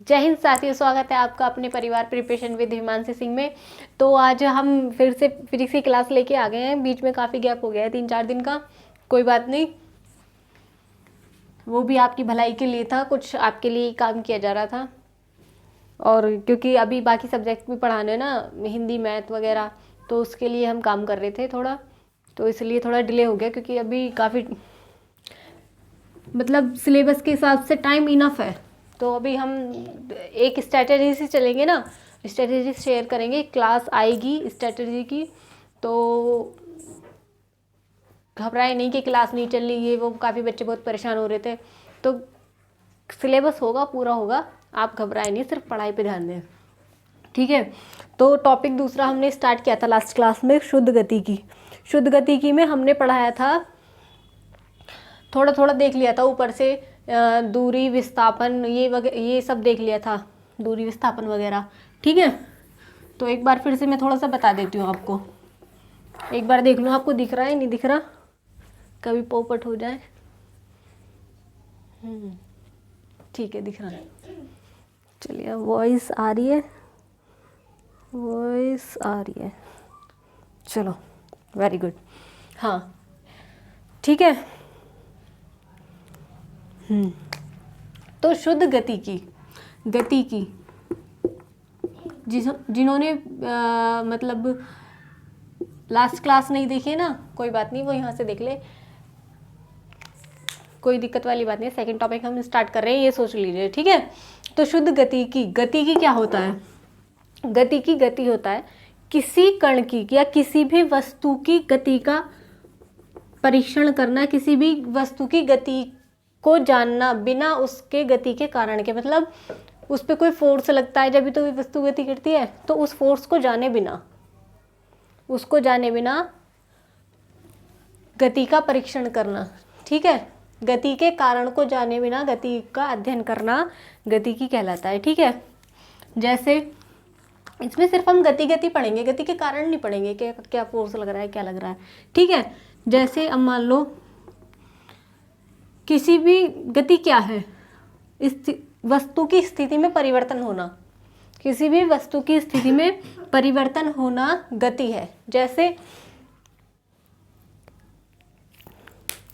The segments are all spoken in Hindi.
जय हिंद साथियों, स्वागत है आपका अपने परिवार प्रिपरेशन विद हिमांशी सिंह में। तो आज हम फिर से फिजिक्स की क्लास लेके आ गए हैं। बीच में काफ़ी गैप हो गया है, 3-4 दिन का। कोई बात नहीं, वो भी आपकी भलाई के लिए था, कुछ आपके लिए काम किया जा रहा था। और क्योंकि अभी बाकी सब्जेक्ट भी पढ़ाने ना, हिंदी मैथ वगैरह, तो उसके लिए हम काम कर रहे थे थोड़ा, तो इसलिए थोड़ा डिले हो गया। क्योंकि अभी काफ़ी मतलब सिलेबस के हिसाब से टाइम इनफ है। तो अभी हम एक स्ट्रैटेजी से चलेंगे ना, स्ट्रैटेजी शेयर करेंगे, क्लास आएगी स्ट्रैटेजी की। तो घबराए नहीं कि क्लास नहीं चल रही है, वो काफ़ी बच्चे बहुत परेशान हो रहे थे। तो सिलेबस होगा, पूरा होगा, आप घबराए नहीं, सिर्फ पढ़ाई पे ध्यान दें, ठीक है। तो टॉपिक दूसरा हमने स्टार्ट किया था लास्ट क्लास में, शुद्ध गतिकी। शुद्ध गतिकी में हमने पढ़ाया था, थोड़ा थोड़ा देख लिया था ऊपर से, दूरी विस्थापन ये सब देख लिया था, दूरी विस्थापन वगैरह, ठीक है। तो एक बार फिर से मैं थोड़ा सा बता देती हूँ आपको, एक बार देख लो आपको दिख रहा है नहीं दिख रहा, कभी पोपट हो जाए। ठीक है, दिख रहा है। चलिए, वॉइस आ रही है, वॉइस आ रही है, चलो वेरी गुड, हाँ ठीक है। तो शुद्ध गतिकी जिन्होंने मतलब लास्ट क्लास नहीं देखी है ना, कोई बात नहीं, वो यहाँ से देख ले, कोई दिक्कत वाली बात नहीं है। सेकंड टॉपिक हम स्टार्ट कर रहे हैं, ये सोच लीजिए, ठीक है। तो शुद्ध गतिकी क्या होता है? गति होता है किसी कण की या किसी भी वस्तु की गति का परीक्षण करना, किसी भी वस्तु की गति को जानना बिना उसके गति के कारण के, मतलब उस पर कोई फोर्स लगता है जब भी तो वस्तु गति करती है, तो उस फोर्स को जाने बिना, उसको जाने बिना गति का परीक्षण करना, ठीक है। गति के कारण को जाने बिना गति का अध्ययन करना गतिकी कहलाता है, ठीक है। जैसे इसमें सिर्फ हम गति पढ़ेंगे, गति के कारण नहीं पढ़ेंगे कि क्या फोर्स लग रहा है, क्या लग रहा है, ठीक है। जैसे अब मान लो किसी भी गति क्या है, वस्तु की स्थिति में परिवर्तन होना, किसी भी वस्तु की स्थिति में परिवर्तन होना गति है। जैसे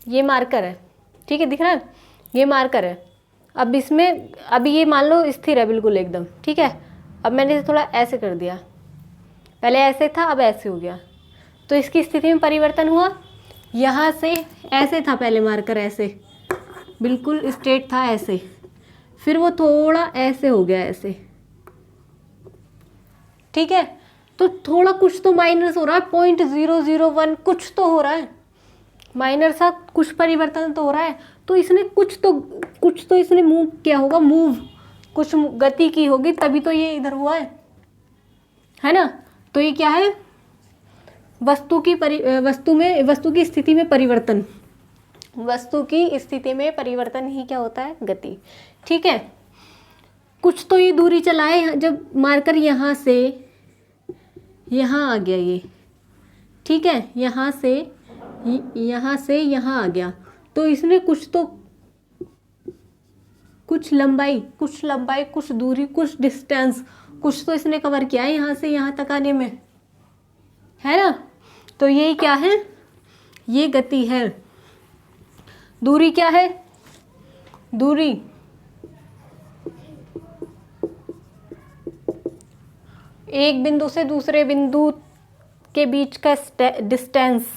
ये मार्कर है, ठीक है, दिख रहा है, ये मार्कर है। अब इसमें अभी ये मान लो स्थिर है बिल्कुल एकदम, ठीक है। अब मैंने इसे थोड़ा ऐसे कर दिया, पहले ऐसे था अब ऐसे हो गया, तो इसकी स्थिति में परिवर्तन हुआ। यहाँ से ऐसे था पहले मार्कर, ऐसे बिल्कुल स्ट्रेट था ऐसे, फिर वो थोड़ा ऐसे हो गया ऐसे, ठीक है। तो थोड़ा कुछ तो माइनस हो रहा है, 0.001 कुछ तो हो रहा है, माइनर सा कुछ परिवर्तन तो हो रहा है। तो इसने कुछ तो इसने मूव किया होगा, कुछ गति की होगी, तभी तो ये इधर हुआ है ना। तो ये क्या है? वस्तु की स्थिति में परिवर्तन, वस्तु की स्थिति में परिवर्तन ही क्या होता है? गति, ठीक है। कुछ तो ये दूरी चलाए, जब मार्कर यहाँ से यहाँ आ गया ये, ठीक है, यहाँ से यहाँ आ गया, तो इसने कुछ लंबाई, कुछ दूरी, कुछ डिस्टेंस, कुछ तो इसने कवर किया है यहाँ से यहाँ तक आने में, है ना। तो ये क्या है? ये गति है। दूरी क्या है? दूरी एक बिंदु से दूसरे बिंदु के बीच का डिस्टेंस,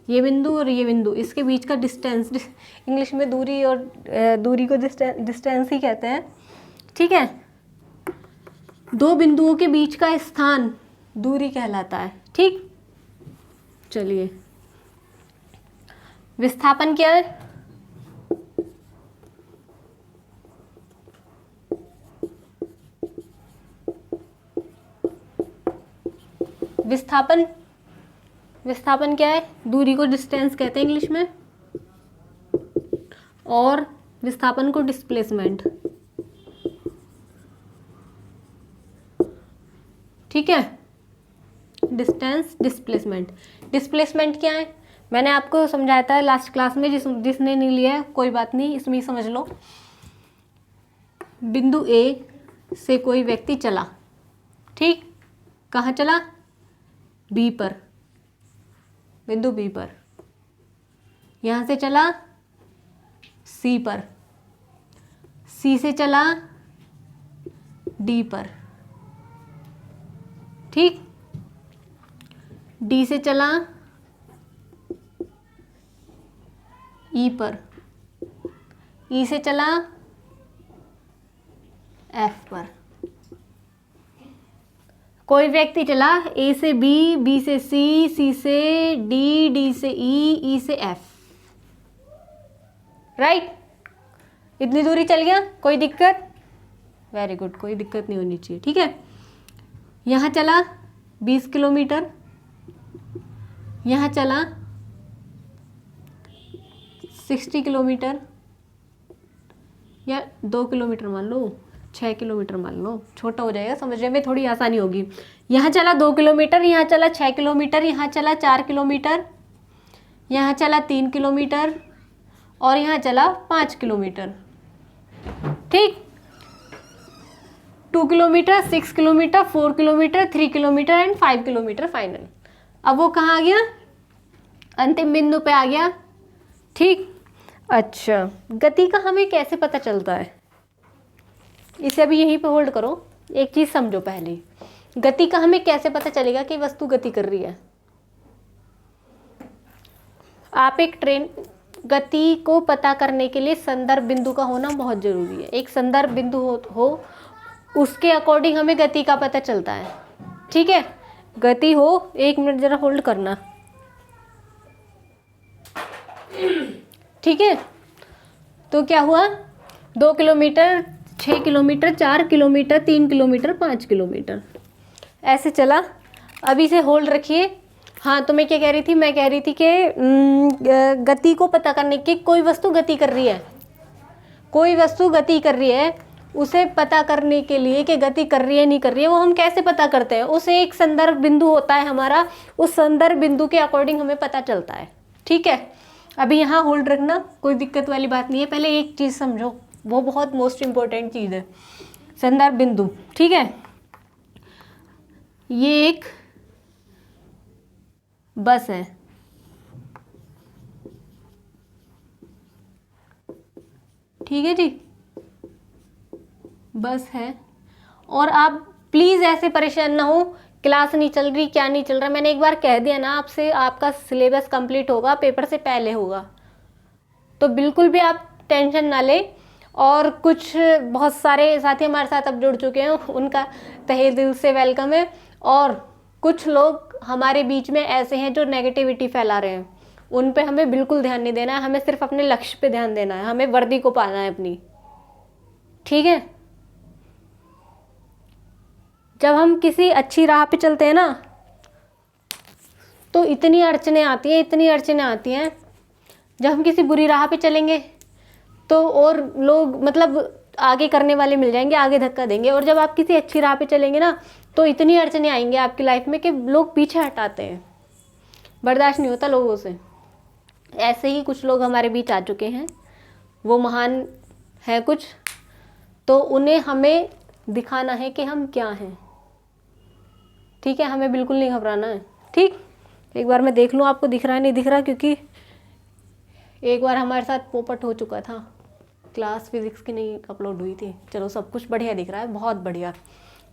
ये बिंदु और ये बिंदु, इसके बीच का डिस्टेंस, इंग्लिश में दूरी और दूरी को डिस्टेंस ही कहते हैं, ठीक है। दो बिंदुओं के बीच का स्थान दूरी कहलाता है, ठीक। चलिए, विस्थापन क्या है? विस्थापन क्या है? दूरी को डिस्टेंस कहते हैं इंग्लिश में, और विस्थापन को डिस्प्लेसमेंट, ठीक है। डिस्टेंस, डिस्प्लेसमेंट क्या है? मैंने आपको समझाया था लास्ट क्लास में, जिसने नहीं लिया है कोई बात नहीं, इसमें ही समझ लो। बिंदु ए से कोई व्यक्ति चला, ठीक, कहाँ चला? बी पर, बिंदु बी पर। यहाँ से चला सी पर, सी से चला डी पर, ठीक, डी से चला ई पर, ई से चला एफ पर। कोई व्यक्ति चला ए से बी, बी से सी, सी से डी, डी से ई, ई से एफ, राइट? इतनी दूरी चल गया, कोई दिक्कत? वेरी गुड, कोई दिक्कत नहीं होनी चाहिए, ठीक है। यहाँ चला 20 किलोमीटर, यहाँ चला 60 किलोमीटर, या 2 किलोमीटर मान लो, 6 किलोमीटर मान लो, छोटा हो जाएगा, समझने में थोड़ी आसानी होगी। यहाँ चला 2 किलोमीटर, यहाँ चला 6 किलोमीटर, यहाँ चला 4 किलोमीटर, यहाँ चला 3 किलोमीटर, और यहाँ चला 5 किलोमीटर, ठीक। 2 kilometre, 6 kilometre, 4 kilometre, 3 kilometre and 5 kilometre final. अब वो कहाँ आ गया? अंतिम बिंदु पे आ गया, ठीक। अच्छा, गति का हमें कैसे पता चलता है? इसे अभी यहीं पे होल्ड करो, एक चीज समझो पहले, गति का हमें कैसे पता चलेगा कि वस्तु गति कर रही है? आप एक ट्रेन, गति को पता करने के लिए संदर्भ बिंदु का होना बहुत जरूरी है। एक संदर्भ बिंदु हो उसके अकॉर्डिंग हमें गति का पता चलता है, ठीक है। गति हो, 1 मिनट जरा होल्ड करना, ठीक है। तो क्या हुआ? 2 kilometre, 6 kilometre, 4 kilometre, 3 kilometre, 5 kilometre, ऐसे चला। अभी से होल्ड रखिए। हाँ, तो मैं क्या कह रही थी? मैं कह रही थी कि गति को पता करने की, कोई वस्तु गति कर रही है, कोई वस्तु गति कर रही है, उसे पता करने के लिए कि गति कर रही है नहीं कर रही है, वो हम कैसे पता करते हैं? उसे एक संदर्भ बिंदु होता है हमारा, उस संदर्भ बिंदु के अकॉर्डिंग हमें पता चलता है, ठीक है। अभी यहाँ होल्ड रखना, कोई दिक्कत वाली बात नहीं है। पहले एक चीज़ समझो, वो बहुत मोस्ट इम्पोर्टेंट चीज़ है, संदर्भ बिंदु, ठीक है। ये एक बस है, ठीक है जी, बस है। और आप प्लीज़ ऐसे परेशान ना हो, क्लास नहीं चल रही, क्या नहीं चल रहा। मैंने एक बार कह दिया ना आपसे, आपका सिलेबस कंप्लीट होगा, पेपर से पहले होगा, तो बिल्कुल भी आप टेंशन ना ले। और कुछ बहुत सारे साथी हमारे साथ अब जुड़ चुके हैं, उनका तहे दिल से वेलकम है। और कुछ लोग हमारे बीच में ऐसे हैं जो नेगेटिविटी फैला रहे हैं, उन पे हमें बिल्कुल ध्यान नहीं देना है। हमें सिर्फ अपने लक्ष्य पे ध्यान देना है, हमें वर्दी को पाना है अपनी, ठीक है। जब हम किसी अच्छी राह पे चलते हैं ना, तो इतनी अड़चने आती हैं, इतनी अड़चने आती हैं। जब हम किसी बुरी राह पे चलेंगे तो और लोग मतलब आगे करने वाले मिल जाएंगे, आगे धक्का देंगे। और जब आप किसी अच्छी राह पे चलेंगे ना, तो इतनी अड़चने आएंगे आपकी लाइफ में कि लोग पीछे हटाते हैं, बर्दाश्त नहीं होता लोगों से। ऐसे ही कुछ लोग हमारे बीच आ चुके हैं, वो महान है कुछ, तो उन्हें हमें दिखाना है कि हम क्या हैं, ठीक है। हमें बिल्कुल नहीं घबराना है, ठीक। एक बार मैं देख लूँ आपको दिख रहा है नहीं दिख रहा, क्योंकि एक बार हमारे साथ पोपट हो चुका था, क्लास फिजिक्स की नहीं अपलोड हुई थी। चलो, सब कुछ बढ़िया दिख रहा है, बहुत बढ़िया,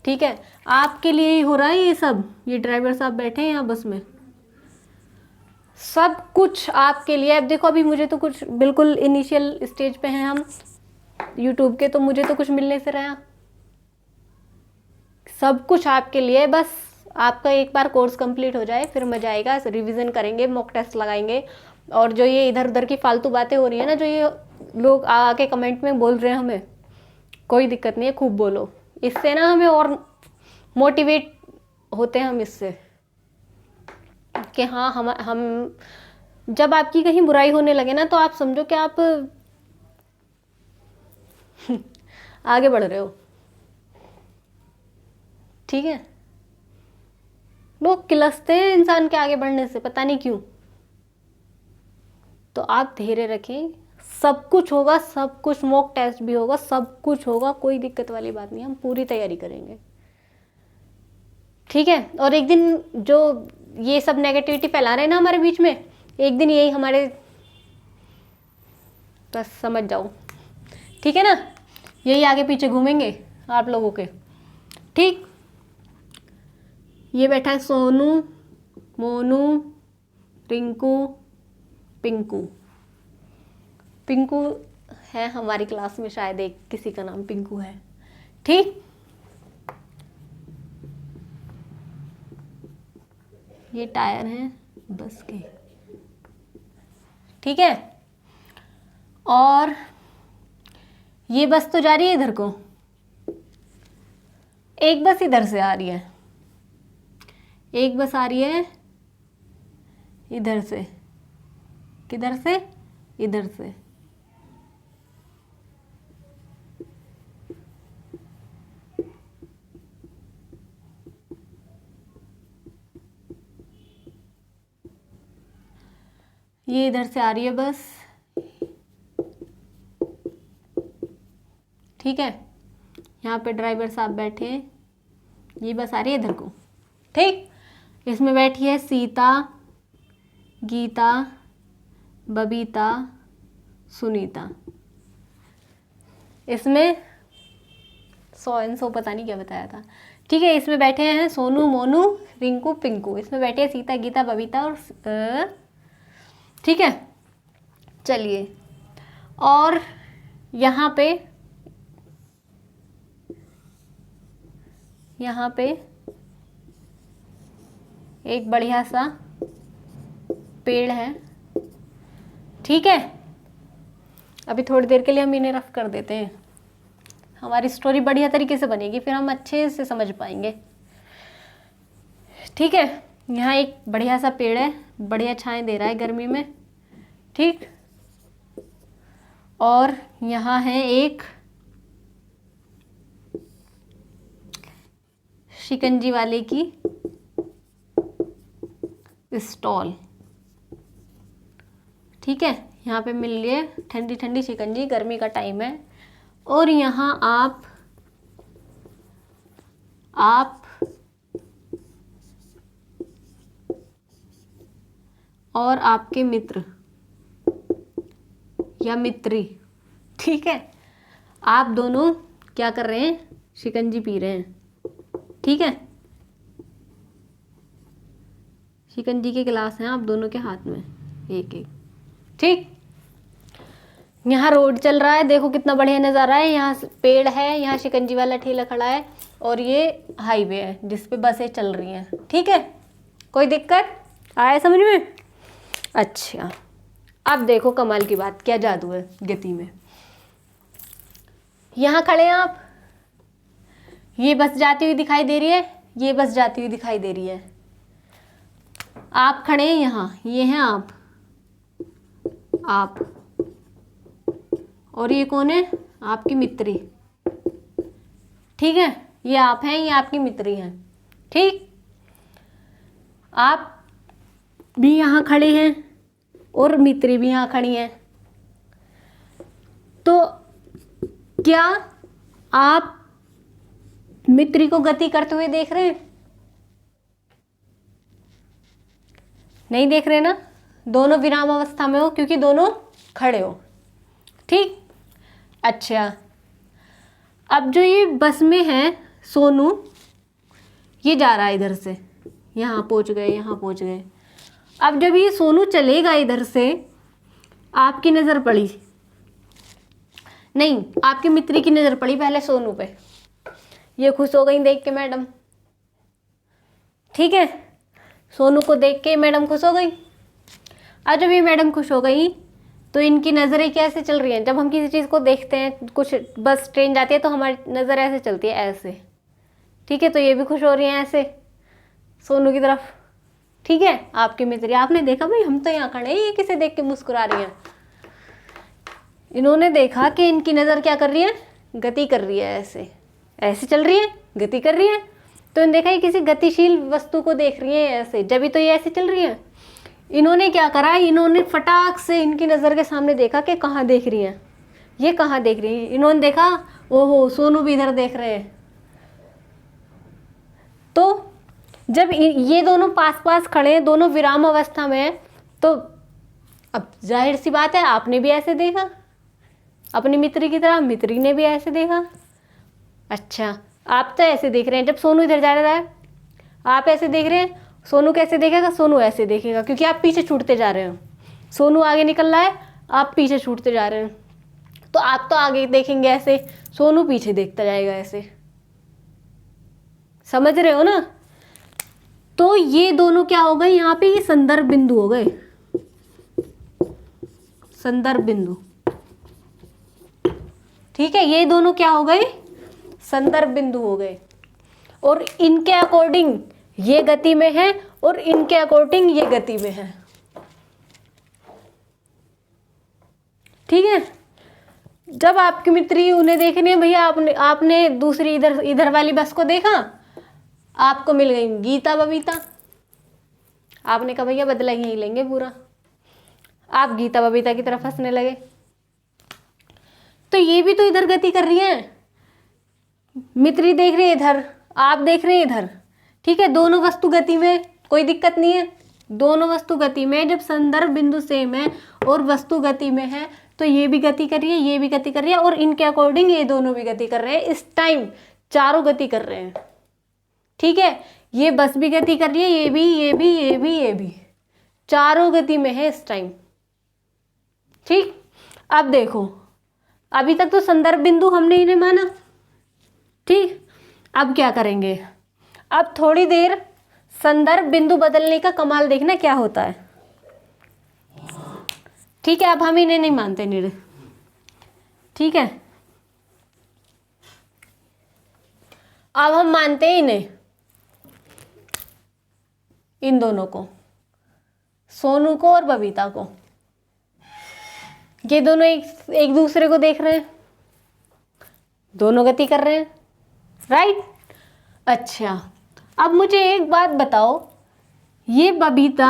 ठीक है। आपके लिए ही हो रहा है ये सब, ये ड्राइवर साहब बैठे हैं यहाँ बस में, सब कुछ आपके लिए। अब देखो, अभी मुझे तो कुछ बिल्कुल इनिशियल स्टेज पे हैं हम यूट्यूब के, तो मुझे तो कुछ मिलने से रहा, सब कुछ आपके लिए। बस आपका एक बार कोर्स कंप्लीट हो जाए, फिर मजा आएगा, रिवीजन करेंगे, मॉक टेस्ट लगाएंगे। और जो ये इधर उधर की फालतू बातें हो रही है ना, जो ये लोग आके कमेंट में बोल रहे हैं, हमें कोई दिक्कत नहीं है, खूब बोलो, इससे ना हमें और मोटिवेट होते हैं हम इससे, कि हाँ हम जब आपकी कहीं बुराई होने लगे ना, तो आप समझो कि आप आगे बढ़ रहे हो, ठीक है। लोग किलसते हैं इंसान के आगे बढ़ने से, पता नहीं क्यों। तो आप धैर्य रखें, सब कुछ होगा, सब कुछ, मॉक टेस्ट भी होगा, सब कुछ होगा, कोई दिक्कत वाली बात नहीं, हम पूरी तैयारी करेंगे, ठीक है। और एक दिन जो ये सब नेगेटिविटी फैला रहे हैं ना हमारे बीच में, एक दिन यही हमारे, बस समझ जाओ, ठीक है ना, यही आगे पीछे घूमेंगे आप लोगों के, ठीक। ये बैठा है सोनू, मोनू, रिंकू, पिंकू। पिंकू है हमारी क्लास में, शायद एक किसी का नाम पिंकू है, ठीक। ये टायर हैं बस के, ठीक है। और ये बस तो जा रही है इधर को, एक बस इधर से आ रही है, एक बस आ रही है इधर से, किधर से, इधर से, ये इधर से आ रही है बस, ठीक है। यहाँ पे ड्राइवर साहब बैठे हैं, ये बस आ रही है इधर को, ठीक। इसमें बैठी है सीता, गीता, बबीता, सुनीता। इसमें 100 पता नहीं क्या बताया था, ठीक है। इसमें बैठे हैं सोनू, मोनू, रिंकू, पिंकू। इसमें बैठे हैं सीता, गीता, बबीता और ठीक है। चलिए, और यहाँ पे एक बढ़िया सा पेड़ है, ठीक है। अभी थोड़ी देर के लिए हम इन्हें रफ कर देते हैं, हमारी स्टोरी बढ़िया तरीके से बनेगी, फिर हम अच्छे से समझ पाएंगे, ठीक है। यहाँ एक बढ़िया सा पेड़ है, बढ़िया छाएं दे रहा है गर्मी में, ठीक। और यहाँ है एक शिकंजी वाले की स्टॉल, ठीक है। यहाँ पे मिल लिए ठंडी ठंडी शिकंजी, गर्मी का टाइम है। और यहाँ आप और आपके मित्र या मित्री, ठीक है, आप दोनों क्या कर रहे हैं, शिकंजी पी रहे हैं, ठीक है। शिकंजी के गिलास हैं आप दोनों के हाथ में, एक एक, ठीक। यहाँ रोड चल रहा है, देखो कितना बढ़िया नज़ारा है, यहाँ पेड़ है, यहाँ शिकंजी वाला ठेला खड़ा है, और ये हाईवे है जिस पे बसें चल रही हैं, ठीक है। कोई दिक्कत आया समझ में? अच्छा, अब देखो कमाल की बात, क्या जादू है गति में। यहाँ खड़े हैं आप, ये बस जाती हुई दिखाई दे रही है, ये बस जाती हुई दिखाई दे रही है, आप खड़े हैं यहाँ, ये हैं आप, और ये कौन है, आपकी मित्री, ठीक है। ये आप हैं, ये आपकी मित्री हैं, ठीक। आप भी यहाँ खड़े हैं और मित्री भी यहाँ खड़ी हैं, तो क्या आप मित्री को गति करते हुए देख रहे हैं? नहीं देख रहे ना, दोनों विराम अवस्था में हो क्योंकि दोनों खड़े हो, ठीक। अच्छा, अब जो ये बस में है सोनू, ये जा रहा है इधर से, यहाँ पहुँच गए, यहाँ पहुँच गए। अब जब ये सोनू चलेगा इधर से, आपकी नज़र पड़ी, नहीं आपकी मित्री की नज़र पड़ी पहले सोनू पे, ये खुश हो गई देख के मैडम, ठीक है। सोनू को देख के मैडम खुश हो गई। अब जब ये मैडम खुश हो गई तो इनकी नज़रें कैसे चल रही हैं, जब हम किसी चीज़ को देखते हैं, कुछ बस ट्रेन जाती है तो हमारी नज़र ऐसे चलती है, ऐसे, ठीक है। तो ये भी खुश हो रही हैं ऐसे सोनू की तरफ, ठीक है। आपकी मित्री, आपने देखा भाई हम तो यहाँ खड़े हैं, ये किसे देख के मुस्कुरा रही हैं, इन्होंने देखा कि इनकी नज़र क्या कर रही है, गति कर रही है, ऐसे ऐसे चल रही है, गति कर रही है, तो इन्होंने देखा ये किसी गतिशील वस्तु को देख रही है ऐसे, जब भी तो ये ऐसे चल रही है। इन्होंने क्या करा, इन्होंने फटाक से इनकी नज़र के सामने देखा कि कहाँ देख रही हैं, ये कहाँ देख रही है। इन्होंने देखा, ओहो सोनू भी इधर देख रहे हैं। तो जब ये दोनों पास पास खड़े हैं, दोनों विराम अवस्था में हैं, तो अब जाहिर सी बात है आपने भी ऐसे देखा अपनी मित्री की तरह, मित्री ने भी ऐसे देखा। अच्छा, आप तो ऐसे देख रहे हैं, जब सोनू इधर जा रहा है आप ऐसे देख रहे हैं, सोनू कैसे देखेगा, सोनू ऐसे देखेगा, क्योंकि आप पीछे छूटते जा रहे हो। सोनू आगे निकल रहा है, आप पीछे छूटते जा रहे हैं, तो आप तो आगे देखेंगे ऐसे, सोनू पीछे देखता जाएगा ऐसे। समझ रहे हो ना? तो ये दोनों क्या हो गए यहाँ पे, ये संदर्भ बिंदु हो गए, संदर्भ बिंदु। ठीक है, ये दोनों क्या हो गए, संदर्भ बिंदु हो गए। और इनके अकॉर्डिंग ये गति में है और इनके अकॉर्डिंग ये गति में है। ठीक है, जब आपकी मित्री उन्हें देखनी है, भैया आपने दूसरी इधर वाली बस को देखा, आपको मिल गई गीता बबीता, आपने कहा भैया बदला ही लेंगे पूरा, आप गीता बबीता की तरफ हंसने लगे। तो ये भी तो इधर गति कर रही है, मित्री देख रही है इधर, आप देख रहे हैं इधर। ठीक है, दोनों वस्तु गति में, कोई दिक्कत नहीं है, दोनों वस्तु गति में। जब संदर्भ बिंदु सेम है और वस्तु गति में है, तो ये भी गति कर रही है, ये भी गति कर रही है, और इनके अकॉर्डिंग ये दोनों भी गति कर रहे हैं। इस टाइम चारों गति कर रहे हैं। ठीक है, ये बस भी गति कर रही है, ये भी, ये भी, ये भी, ये भी, चारों गति में है इस टाइम। ठीक, अब देखो, अभी तक तो संदर्भ बिंदु हमने इन्हें माना। ठीक, अब क्या करेंगे, अब थोड़ी देर संदर्भ बिंदु बदलने का कमाल देखना क्या होता है। ठीक है, अब हम इन्हें नहीं मानते निर्णय। ठीक है, अब हम मानते हैं इन्हें, इन दोनों को, सोनू को और बबीता को। ये दोनों एक दूसरे को देख रहे हैं, दोनों गति कर रहे हैं, राइट। अच्छा, अब मुझे एक बात बताओ, ये बबीता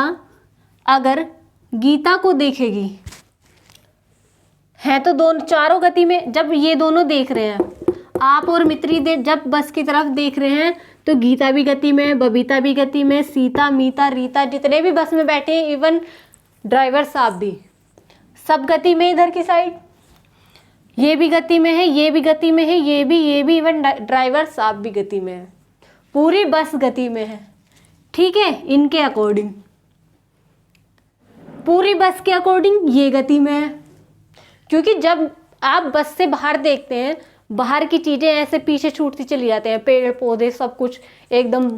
अगर गीता को देखेगी, है तो दोनों चारों गति में, जब ये दोनों देख रहे हैं, आप और मित्री जब बस की तरफ देख रहे हैं, तो गीता भी गति में, बबीता भी गति में, सीता, मीता, रीता, जितने भी बस में बैठे हैं, इवन ड्राइवर साहब भी, सब गति में इधर की साइड। ये भी गति में है, ये भी गति में है, ये भी, इवन ड्राइवर साहब भी गति में है, पूरी बस गति में है। ठीक है, इनके अकॉर्डिंग, पूरी बस के अकॉर्डिंग ये गति में है, क्योंकि जब आप बस से बाहर देखते हैं, बाहर की चीजें ऐसे पीछे छूटती चली जाते हैं, पेड़ पौधे सब कुछ, एकदम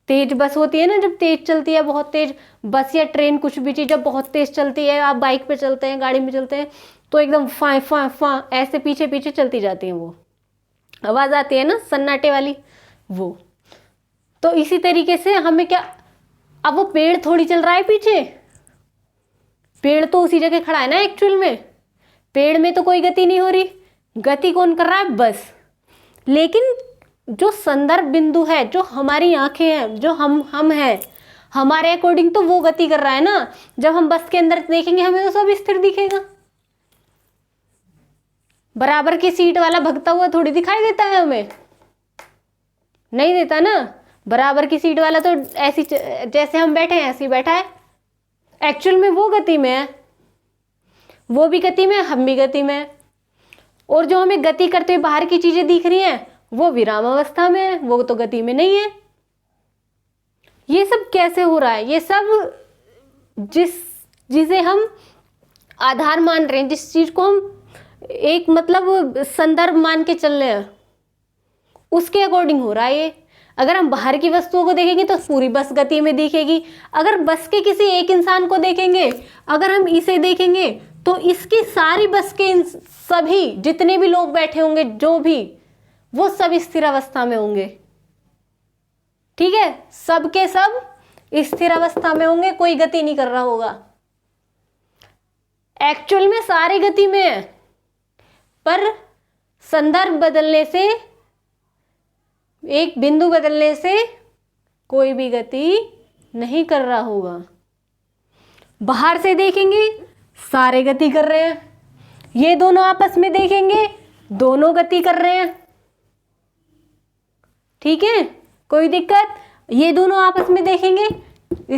तेज बस होती है ना, जब तेज चलती है, बहुत तेज बस या ट्रेन, कुछ भी चीज जब बहुत तेज चलती है, आप बाइक पे चलते हैं, गाड़ी में चलते हैं, तो एकदम फा फा फा ऐसे पीछे पीछे चलती जाती हैं, वो आवाज आती है ना सन्नाटे वाली, वो। तो इसी तरीके से हमें क्या, अब वो पेड़ थोड़ी चल रहा है पीछे, पेड़ तो उसी जगह खड़ा है ना एक्चुअल में, पेड़ में तो कोई गति नहीं हो रही, गति कौन कर रहा है, बस। लेकिन जो संदर्भ बिंदु है, जो हमारी आंखें हैं, जो हम हैं, हमारे अकॉर्डिंग तो वो गति कर रहा है ना। जब हम बस के अंदर देखेंगे, हमें तो सब स्थिर दिखेगा, बराबर की सीट वाला भगता हुआ थोड़ी दिखाई देता है हमें, नहीं देता ना। बराबर की सीट वाला तो ऐसी, जैसे हम बैठे हैं ऐसे ही बैठा है, एक्चुअल में वो गति में है, वो भी गति में, हम भी गति में है। और जो हमें गति करते हुए बाहर की चीजें दिख रही हैं, वो विराम अवस्था में है, वो तो गति में नहीं है। ये सब कैसे हो रहा है, ये सब जिसे हम आधार मान रहे हैं, जिस चीज को हम एक मतलब संदर्भ मान के चल रहे हैं, उसके अकॉर्डिंग हो रहा है ये। अगर हम बाहर की वस्तुओं को देखेंगे तो पूरी बस गति में दिखेगी। अगर बस के किसी एक इंसान को देखेंगे, अगर हम इसे देखेंगे, तो इसकी सारी बस के सभी जितने भी लोग बैठे होंगे, जो भी, वो सब स्थिर अवस्था में होंगे। ठीक है, सब के सब स्थिर अवस्था में होंगे, कोई गति नहीं कर रहा होगा। एक्चुअल में सारे गति में है, पर संदर्भ बदलने से, एक बिंदु बदलने से कोई भी गति नहीं कर रहा होगा। बाहर से देखेंगे सारे गति कर रहे हैं, ये दोनों आपस में देखेंगे दोनों गति कर रहे हैं। ठीक है, कोई दिक्कत? ये दोनों आपस में देखेंगे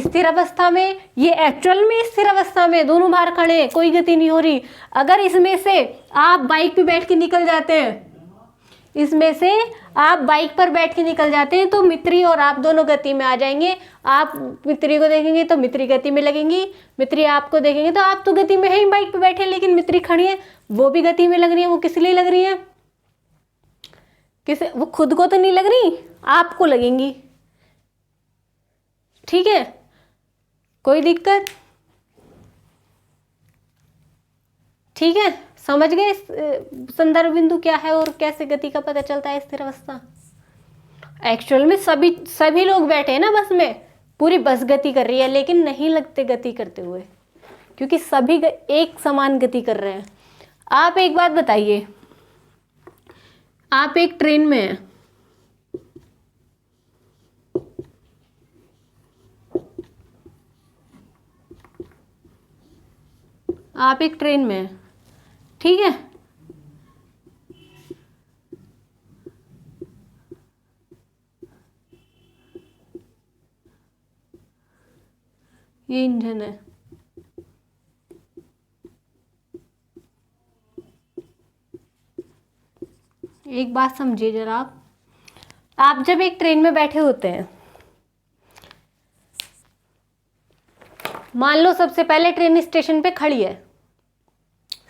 स्थिर अवस्था में, ये एक्चुअल में स्थिर अवस्था में, दोनों बाहर खड़े हैं, कोई गति नहीं हो रही। अगर इसमें से आप बाइक पे बैठ के निकल जाते हैं, इसमें से आप बाइक पर बैठ के निकल जाते हैं, तो मित्री और आप दोनों गति में आ जाएंगे। आप मित्री को देखेंगे तो मित्री गति में लगेंगी, मित्री आपको देखेंगे तो आप तो गति में है ही, बाइक पे बैठे, लेकिन मित्री खड़ी है वो भी गति में लग रही है। वो किस लिए लग रही है? वो खुद को तो नहीं लग रही, आपको लगेंगी। ठीक है, कोई दिक्कत? ठीक है, समझ गए संदर्भ बिंदु क्या है और कैसे गति का पता चलता है स्थिर अवस्था। एक्चुअल में सभी लोग बैठे हैं ना बस में, पूरी बस गति कर रही है, लेकिन नहीं लगते गति करते हुए, क्योंकि सभी एक समान गति कर रहे हैं। आप एक बात बताइए, आप एक ट्रेन में हैं, आप एक ट्रेन में हैं, ठीक है, ये इंजन है, एक बात समझिए जरा। आप जब एक ट्रेन में बैठे होते हैं, मान लो सबसे पहले ट्रेन स्टेशन पे खड़ी है,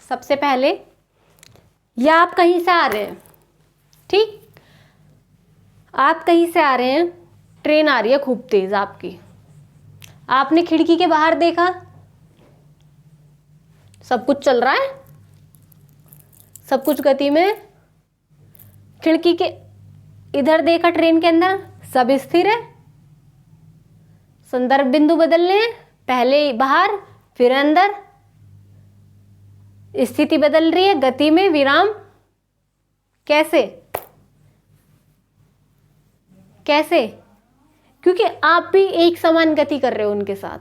सबसे पहले, या आप कहीं से आ रहे हैं, ठीक, आप कहीं से आ रहे हैं, ट्रेन आ रही है खूब तेज आपकी, आपने खिड़की के बाहर देखा, सब कुछ चल रहा है, सब कुछ गति में, खिड़की के इधर देखा, ट्रेन के अंदर सब स्थिर है, संदर्भ बिंदु बदलने हैं, पहले बाहर फिर अंदर, स्थिति बदल रही है, गति में विराम। कैसे? कैसे? क्योंकि आप भी एक समान गति कर रहे हो उनके साथ,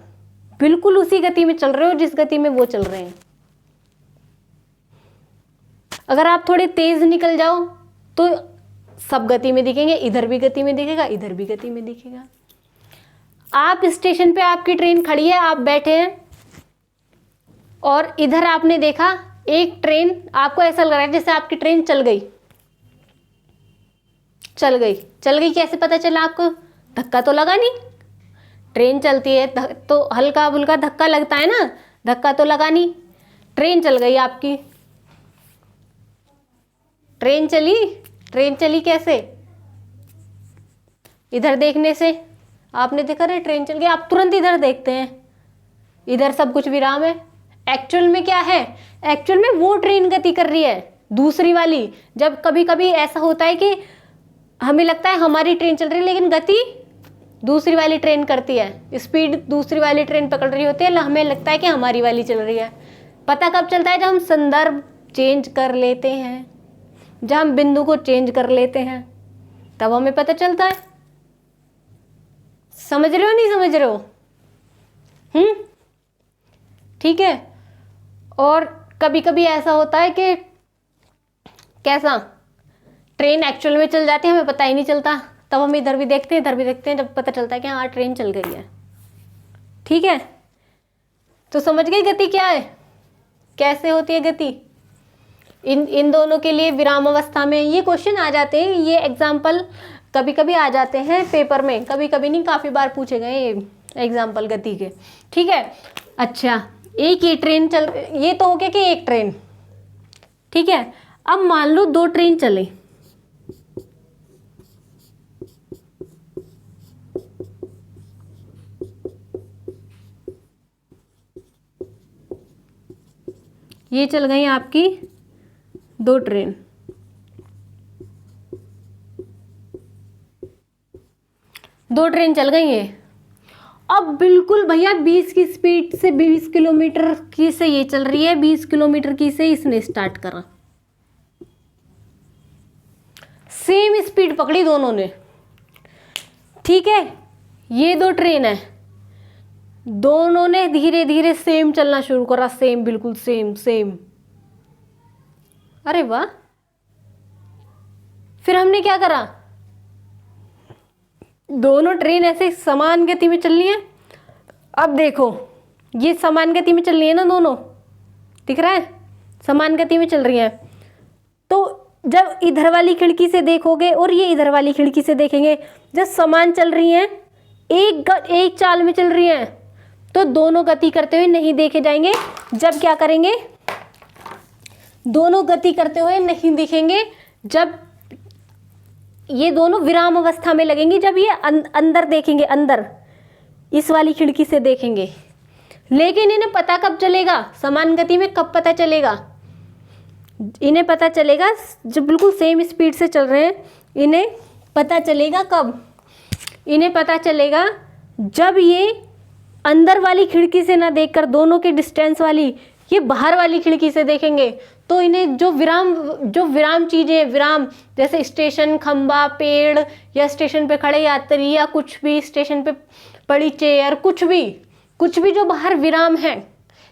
बिल्कुल उसी गति में चल रहे हो जिस गति में वो चल रहे हैं। अगर आप थोड़े तेज निकल जाओ तो सब गति में दिखेंगे, इधर भी गति में दिखेगा, इधर भी गति में दिखेगा। आप स्टेशन पे, आपकी ट्रेन खड़ी है, आप बैठे हैं और इधर आपने देखा एक ट्रेन, आपको ऐसा लग रहा है जैसे आपकी ट्रेन चल गई। चल गई, चल गई कैसे पता चला आपको? धक्का तो लगा नहीं, ट्रेन चलती है तो हल्का फुल्का धक्का लगता है ना, धक्का तो लगा नहीं, ट्रेन चल गई आपकी। ट्रेन चली, ट्रेन चली कैसे? इधर देखने से आपने देखा रे ट्रेन चल गई, आप तुरंत इधर देखते हैं, इधर सब कुछ विराम है। एक्चुअल में क्या है? एक्चुअल में वो ट्रेन गति कर रही है, दूसरी वाली। जब कभी कभी ऐसा होता है कि हमें लगता है हमारी ट्रेन चल रही है, लेकिन गति दूसरी वाली ट्रेन करती है, स्पीड दूसरी वाली ट्रेन पकड़ रही होती है, हमें लगता है कि हमारी वाली चल रही है। पता कब चलता है? जब हम संदर्भ चेंज कर लेते हैं, जब हम बिंदु को चेंज कर लेते हैं, तब हमें पता चलता है। समझ रहे हो नहीं समझ रहे हो? ठीक है। और कभी कभी ऐसा होता है कि कैसा, ट्रेन एक्चुअल में चल जाती है, हमें पता ही नहीं चलता, तब हम इधर भी देखते हैं इधर भी देखते हैं, जब पता चलता है कि हाँ ट्रेन चल गई है। ठीक है, तो समझ गई गति क्या है, कैसे होती है गति। इन दोनों के लिए विराम अवस्था में ये क्वेश्चन आ जाते हैं, ये एग्जाम्पल कभी कभी आ जाते हैं पेपर में, कभी कभी नहीं, काफ़ी बार पूछे गए ये एग्जाम्पल गति के। ठीक है, अच्छा एक ये ट्रेन चल, ये तो हो गया कि एक ट्रेन, ठीक है। अब मान लो दो ट्रेन चले, ये चल गई आपकी दो ट्रेन, दो ट्रेन चल गई है। अब बिल्कुल भैया 20 की स्पीड से, 20 किलोमीटर की से ये चल रही है, 20 किलोमीटर की से इसने स्टार्ट करा, सेम स्पीड पकड़ी दोनों ने। ठीक है, ये दो ट्रेन है, दोनों ने धीरे धीरे सेम चलना शुरू करा, सेम, बिल्कुल सेम सेम। अरे वाह। फिर हमने क्या करा, दोनों ट्रेन ऐसे समान गति में चल रही है। अब देखो ये समान गति में चल रही है ना, दोनों दिख रहा है समान गति में चल रही है। तो जब इधर वाली खिड़की से देखोगे और ये इधर वाली खिड़की से देखेंगे, जब समान चल रही हैं, एक चाल में चल रही हैं, तो दोनों गति करते हुए नहीं देखे जाएंगे। जब क्या करेंगे, दोनों गति करते हुए नहीं दिखेंगे जब ये दोनों विराम अवस्था में लगेंगी, जब ये अंदर देखेंगे, अंदर इस वाली खिड़की से देखेंगे। लेकिन इन्हें पता कब चलेगा, समान गति में कब पता चलेगा, इन्हें पता चलेगा जब बिल्कुल सेम स्पीड से चल रहे हैं। इन्हें पता चलेगा कब, इन्हें पता चलेगा जब ये अंदर वाली खिड़की से ना देखकर दोनों के डिस्टेंस वाली ये बाहर वाली खिड़की से देखेंगे। तो इन्हें जो विराम चीज़ें, विराम जैसे स्टेशन, खंबा, पेड़, या स्टेशन पे खड़े यात्री, या कुछ भी स्टेशन पे पड़ी चेयर, कुछ भी जो बाहर विराम है,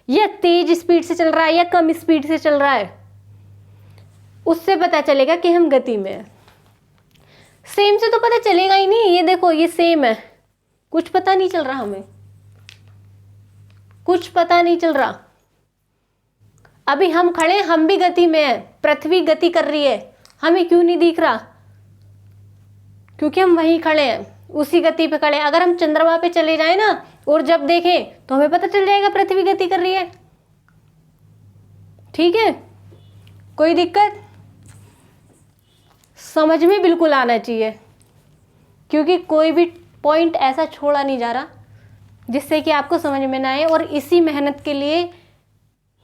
या तेज स्पीड से चल रहा है या कम स्पीड से चल रहा है, उससे पता चलेगा कि हम गति में हैं। सेम से तो पता चलेगा ही नहीं। ये देखो ये सेम है, कुछ पता नहीं चल रहा, हमें कुछ पता नहीं चल रहा। अभी हम खड़े, हम भी गति में हैं, पृथ्वी गति कर रही है, हमें क्यों नहीं दिख रहा, क्योंकि हम वहीं खड़े हैं, उसी गति पे खड़े हैं। अगर हम चंद्रमा पे चले जाएं ना और जब देखें तो हमें पता चल जाएगा पृथ्वी गति कर रही है। ठीक है, कोई दिक्कत? समझ में बिल्कुल आना चाहिए, क्योंकि कोई भी पॉइंट ऐसा छोड़ा नहीं जा रहा जिससे कि आपको समझ में ना आए। और इसी मेहनत के लिए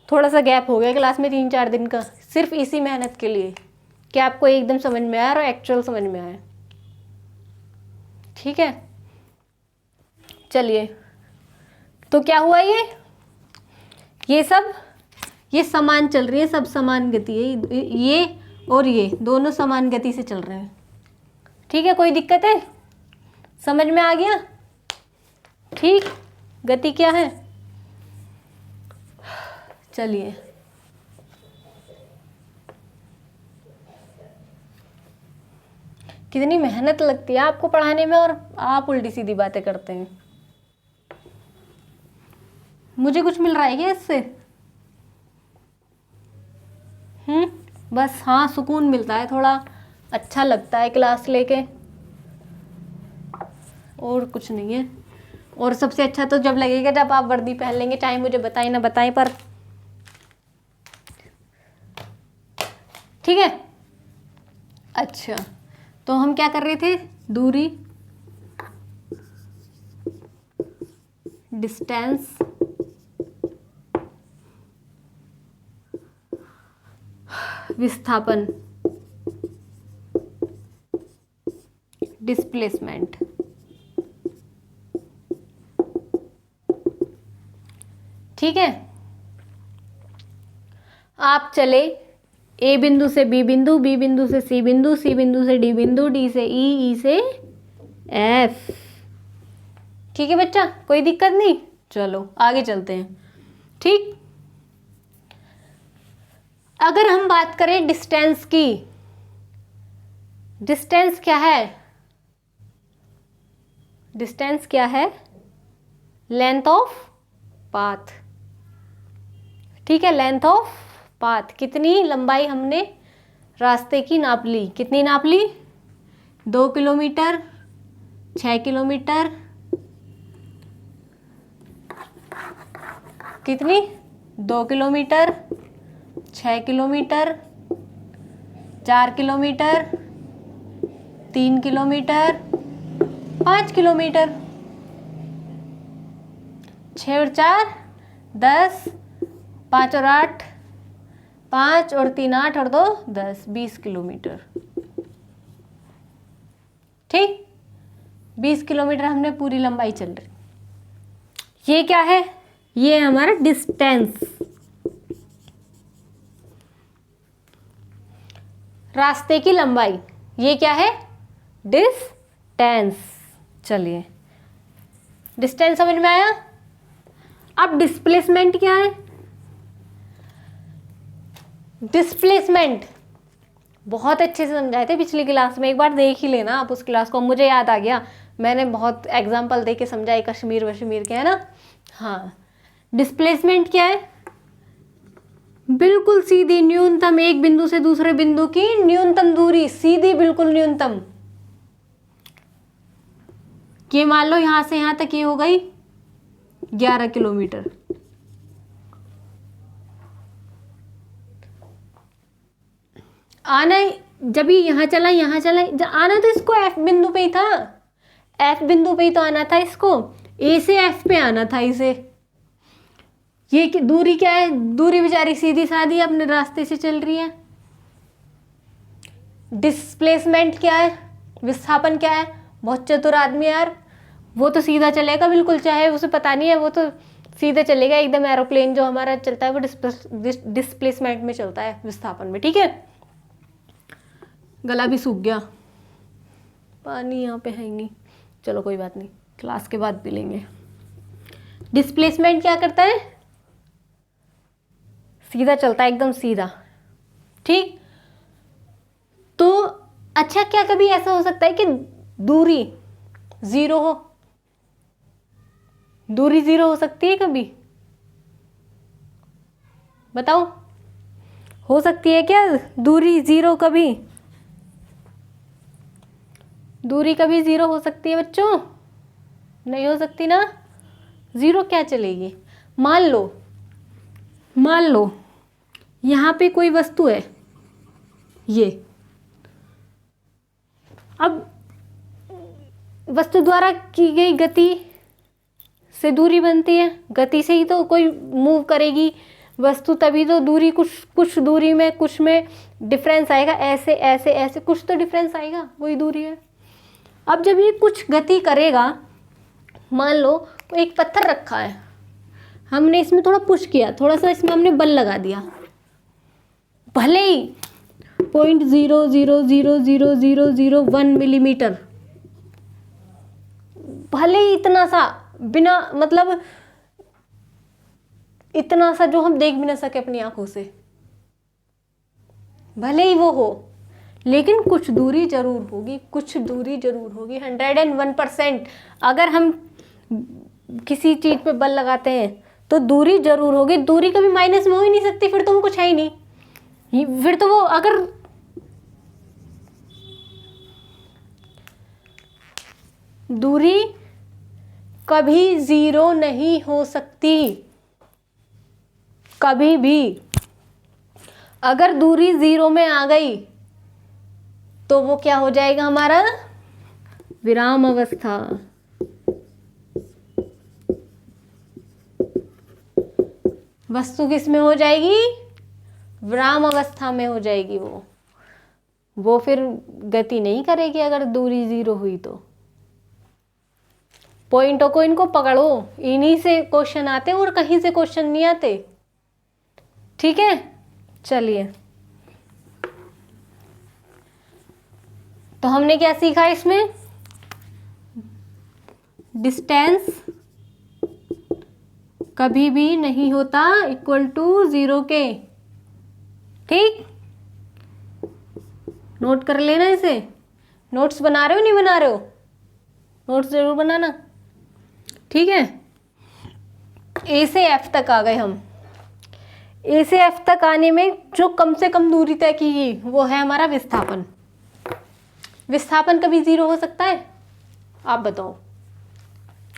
थोड़ा सा गैप हो गया क्लास में 3-4 दिन का, सिर्फ इसी मेहनत के लिए कि आपको एकदम समझ में आए और एक्चुअल समझ में आए। ठीक है, चलिए, तो क्या हुआ, ये सब ये समान चल रही है, सब समान गति है, ये और ये दोनों समान गति से चल रहे हैं। ठीक है, कोई दिक्कत है? समझ में आ गया? ठीक, गति क्या है? चलिए, कितनी मेहनत लगती है आपको पढ़ाने में और आप उल्टी सीधी बातें करते हैं। मुझे कुछ मिल रहा है क्या इससे? बस हाँ, सुकून मिलता है, थोड़ा अच्छा लगता है क्लास लेके, और कुछ नहीं है। और सबसे अच्छा तो जब लगेगा जब आप वर्दी पहन लेंगे, चाहे मुझे बताएं ना बताएं, पर ठीक है। अच्छा, तो हम क्या कर रहे थे, दूरी, डिस्टेंस, विस्थापन, डिस्प्लेसमेंट। ठीक है, आप चले ए बिंदु से बी बिंदु, बी बिंदु से सी बिंदु, सी बिंदु से डी बिंदु, डी से ई, ई से एफ। ठीक है बच्चा, कोई दिक्कत नहीं? चलो आगे चलते हैं। ठीक, अगर हम बात करें डिस्टेंस की, डिस्टेंस क्या है? डिस्टेंस क्या है? Length of path. ठीक है, लेंथ ऑफ पाथ, कितनी लंबाई हमने रास्ते की नाप ली। कितनी नाप ली? 2 किलोमीटर, 6 किलोमीटर, कितनी? 2 kilometre, 6 kilometre, 4 kilometre, 3 kilometre, 5 kilometre. 6 और 4 10, 5 और 8 5 और 3 8 और 2 10, 20 किलोमीटर। ठीक, 20 किलोमीटर हमने पूरी लंबाई चल रही। ये क्या है? ये है हमारा डिस्टेंस, रास्ते की लंबाई। ये क्या है? डिस्टेंस। चलिए, डिस्टेंस समझ में आया? अब डिस्प्लेसमेंट क्या है? डिस्प्लेसमेंट बहुत अच्छे से समझाए थे पिछली क्लास में, एक बार देख ही लेना आप उस क्लास को। मुझे याद आ गया, मैंने बहुत एग्जाम्पल दे के समझाई कश्मीर वश्मीर के, है ना। हाँ, डिस्प्लेसमेंट क्या है? बिल्कुल सीधी न्यूनतम, एक बिंदु से दूसरे बिंदु की न्यूनतम दूरी, सीधी बिल्कुल न्यूनतम। ये मान लो यहां से यहां तक ये हो गई 11 किलोमीटर। आना जब ये यहाँ चला आना तो इसको एफ बिंदु पे ही था, एफ बिंदु पे ही तो आना था इसको, ए से एफ पे आना था इसे। ये दूरी क्या है? दूरी बेचारी सीधी साधी अपने रास्ते से चल रही है। डिस्प्लेसमेंट क्या है? विस्थापन क्या है? बहुत चतुर आदमी यार, वो तो सीधा चलेगा बिल्कुल, चाहे उसे पता नहीं है, वो तो सीधे चलेगा एकदम। एरोप्लेन जो हमारा चलता है वो डिस्प्लेसमेंट में चलता है, विस्थापन में। ठीक है, गला भी सूख गया, पानी यहाँ पे है ही नहीं, चलो कोई बात नहीं, क्लास के बाद पी लेंगे। डिस्प्लेसमेंट क्या करता है? सीधा चलता है, एकदम सीधा। ठीक, तो अच्छा, क्या कभी ऐसा हो सकता है कि दूरी जीरो हो? दूरी जीरो हो सकती है कभी? बताओ, हो सकती है क्या दूरी जीरो? कभी दूरी कभी जीरो हो सकती है बच्चों? नहीं हो सकती ना, जीरो क्या चलेगी। मान लो यहाँ पे कोई वस्तु है, ये अब वस्तु द्वारा की गई गति से दूरी बनती है, गति से ही तो कोई मूव करेगी वस्तु, तभी तो दूरी, कुछ दूरी में, कुछ में डिफरेंस आएगा, ऐसे ऐसे ऐसे कुछ तो डिफरेंस आएगा, वही दूरी है। अब जब ये कुछ गति करेगा, मान लो एक पत्थर रखा है, हमने इसमें थोड़ा पुश किया, थोड़ा सा इसमें हमने बल लगा दिया, भले ही 0.0000001 मिलीमीटर, भले ही इतना सा, बिना मतलब इतना सा जो हम देख भी ना सके अपनी आंखों से, भले ही वो हो, लेकिन कुछ दूरी जरूर होगी, कुछ दूरी जरूर होगी। 101%। अगर हम किसी चीज पे बल लगाते हैं तो दूरी जरूर होगी, दूरी कभी माइनस में हो ही नहीं सकती, फिर तो वो कुछ है ही नहीं। फिर तो वो, अगर दूरी कभी जीरो नहीं हो सकती, कभी भी। अगर दूरी जीरो में आ गई तो वो क्या हो जाएगा हमारा? विराम अवस्था। वस्तु किस में हो जाएगी? विराम अवस्था में हो जाएगी। वो फिर गति नहीं करेगी अगर दूरी जीरो हुई तो। पॉइंटों को इनको पकड़ो, इन्हीं से क्वेश्चन आते और कहीं से क्वेश्चन नहीं आते। ठीक है, चलिए, तो हमने क्या सीखा इसमें? डिस्टेंस कभी भी नहीं होता इक्वल टू जीरो के। ठीक, नोट कर लेना इसे। नोट्स बना रहे हो, नहीं बना रहे हो? नोट्स जरूर बनाना। ठीक है, ए से एफ तक आ गए हम। ए से एफ तक आने में जो कम से कम दूरी तय की गई वो है हमारा विस्थापन। विस्थापन कभी जीरो हो सकता है? आप बताओ,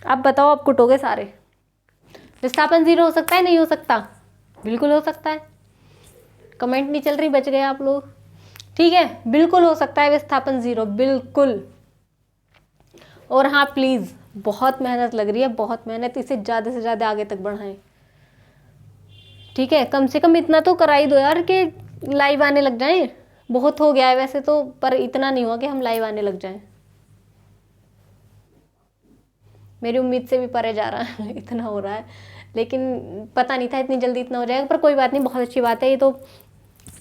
आप कुटोगे सारे। विस्थापन जीरो हो सकता है, नहीं हो सकता? बिल्कुल हो सकता है। कमेंट नहीं चल रही, बच गए आप लोग। ठीक है, बिल्कुल हो सकता है विस्थापन जीरो, बिल्कुल। और हाँ प्लीज, बहुत मेहनत लग रही है, बहुत मेहनत, इसे ज़्यादा से ज़्यादा आगे तक बढ़ाएं। ठीक है, कम से कम इतना तो करा ही दो यार कि लाइव आने लग जाएं। बहुत हो गया है वैसे तो, पर इतना नहीं हुआ कि हम लाइव आने लग जाएं। मेरी उम्मीद से भी परे जा रहा है इतना हो रहा है, लेकिन पता नहीं था इतनी जल्दी इतना हो जाएगा। पर कोई बात नहीं, बहुत अच्छी बात है ये तो।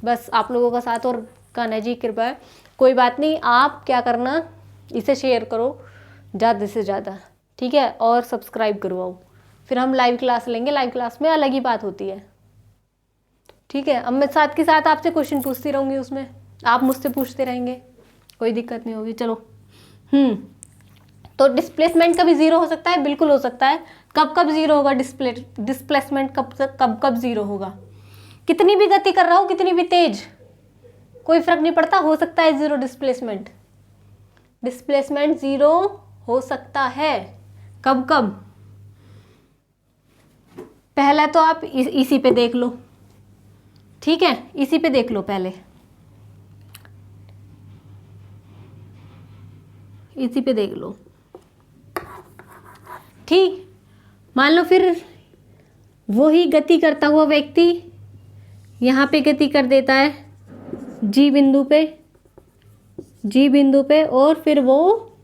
बस आप लोगों का साथ और कान्हा जी कृपा है। कोई बात नहीं, आप क्या करना, इसे शेयर करो ज़्यादा से ज़्यादा। ठीक है, और सब्सक्राइब करवाओ। फिर हम लाइव क्लास लेंगे, लाइव क्लास में अलग ही बात होती है। ठीक है, अब मैं साथ के साथ आपसे क्वेश्चन पूछती रहूँगी, उसमें आप मुझसे पूछते रहेंगे, कोई दिक्कत नहीं होगी। चलो तो डिस्प्लेसमेंट कभी जीरो हो सकता है, बिल्कुल हो सकता है। कब कब जीरो होगा डिस्प्लेसमेंट, कब कब जीरो होगा? कितनी भी गति कर रहा हो, कितनी भी तेज, कोई फर्क नहीं पड़ता, हो सकता है जीरो डिस्प्लेसमेंट। डिस्प्लेसमेंट जीरो हो सकता है। कब कब? पहला तो आप इसी पे देख लो, ठीक है, इसी पे देख लो पहले, इसी पे देख लो। ठीक, मान लो फिर वही गति करता हुआ व्यक्ति यहाँ पे गति कर देता है जी बिंदु पे, जी बिंदु पे, और फिर वो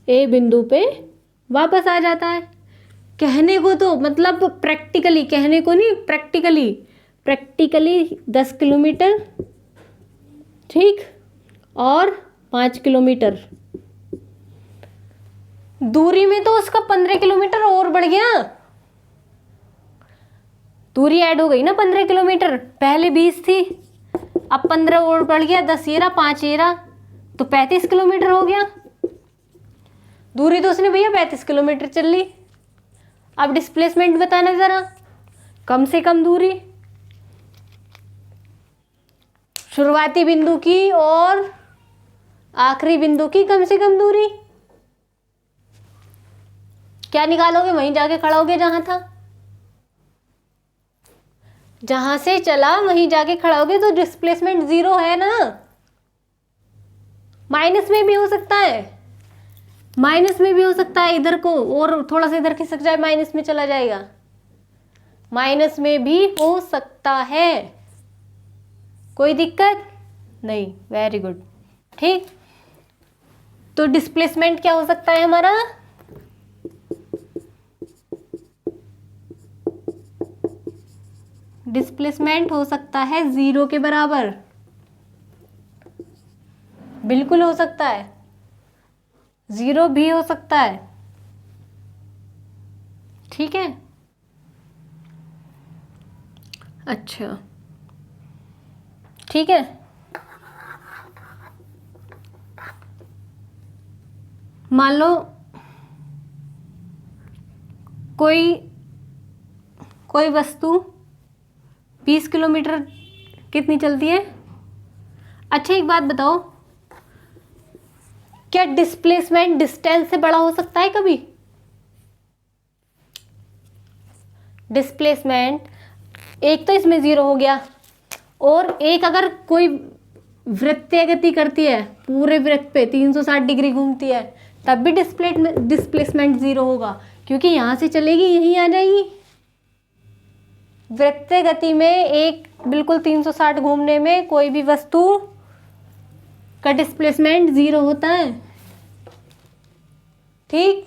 ए बिंदु पे वापस आ जाता है। कहने को तो मतलब प्रैक्टिकली, कहने को नहीं, प्रैक्टिकली, प्रैक्टिकली 10 किलोमीटर, ठीक, और 5 किलोमीटर दूरी में तो उसका 15 किलोमीटर और बढ़ गया, दूरी ऐड हो गई ना 15 किलोमीटर, पहले 20 थी, अब 15 और बढ़ गया, 10 ये रहा, 5 ये रहा, तो 35 किलोमीटर हो गया। दूरी तो उसने भैया 35 किलोमीटर चल ली। अब डिस्प्लेसमेंट बताना जरा, कम से कम दूरी शुरुआती बिंदु की और आखिरी बिंदु की, कम से कम दूरी क्या निकालोगे? वहीं जाके खड़ा होगे जहां था, जहां से चला वहीं जाके खड़ा होगे, तो डिस्प्लेसमेंट जीरो है ना। माइनस में भी हो सकता है, माइनस में भी हो सकता है, इधर को और थोड़ा सा इधर खिसक जाए, माइनस में चला जाएगा, माइनस में भी हो सकता है, कोई दिक्कत नहीं। वेरी गुड, ठीक। तो डिस्प्लेसमेंट क्या हो सकता है हमारा? डिस्प्लेसमेंट हो सकता है जीरो के बराबर, बिल्कुल हो सकता है, जीरो भी हो सकता है, ठीक है। अच्छा, ठीक है, मान लो कोई वस्तु 20 किलोमीटर कितनी चलती है? अच्छा एक बात बताओ, क्या डिस्प्लेसमेंट डिस्टेंस से बड़ा हो सकता है कभी? डिस्प्लेसमेंट एक तो इसमें जीरो हो गया, और एक अगर कोई वृत्तीय गति करती है, पूरे वृत्त पे 360 डिग्री घूमती है, तब भी डिस्प्लेसमेंट जीरो होगा, क्योंकि यहां से चलेगी यहीं आ जाएगी। वृत्तीय गति में एक बिल्कुल 360 घूमने में कोई भी वस्तु का डिस्प्लेसमेंट जीरो होता है, ठीक।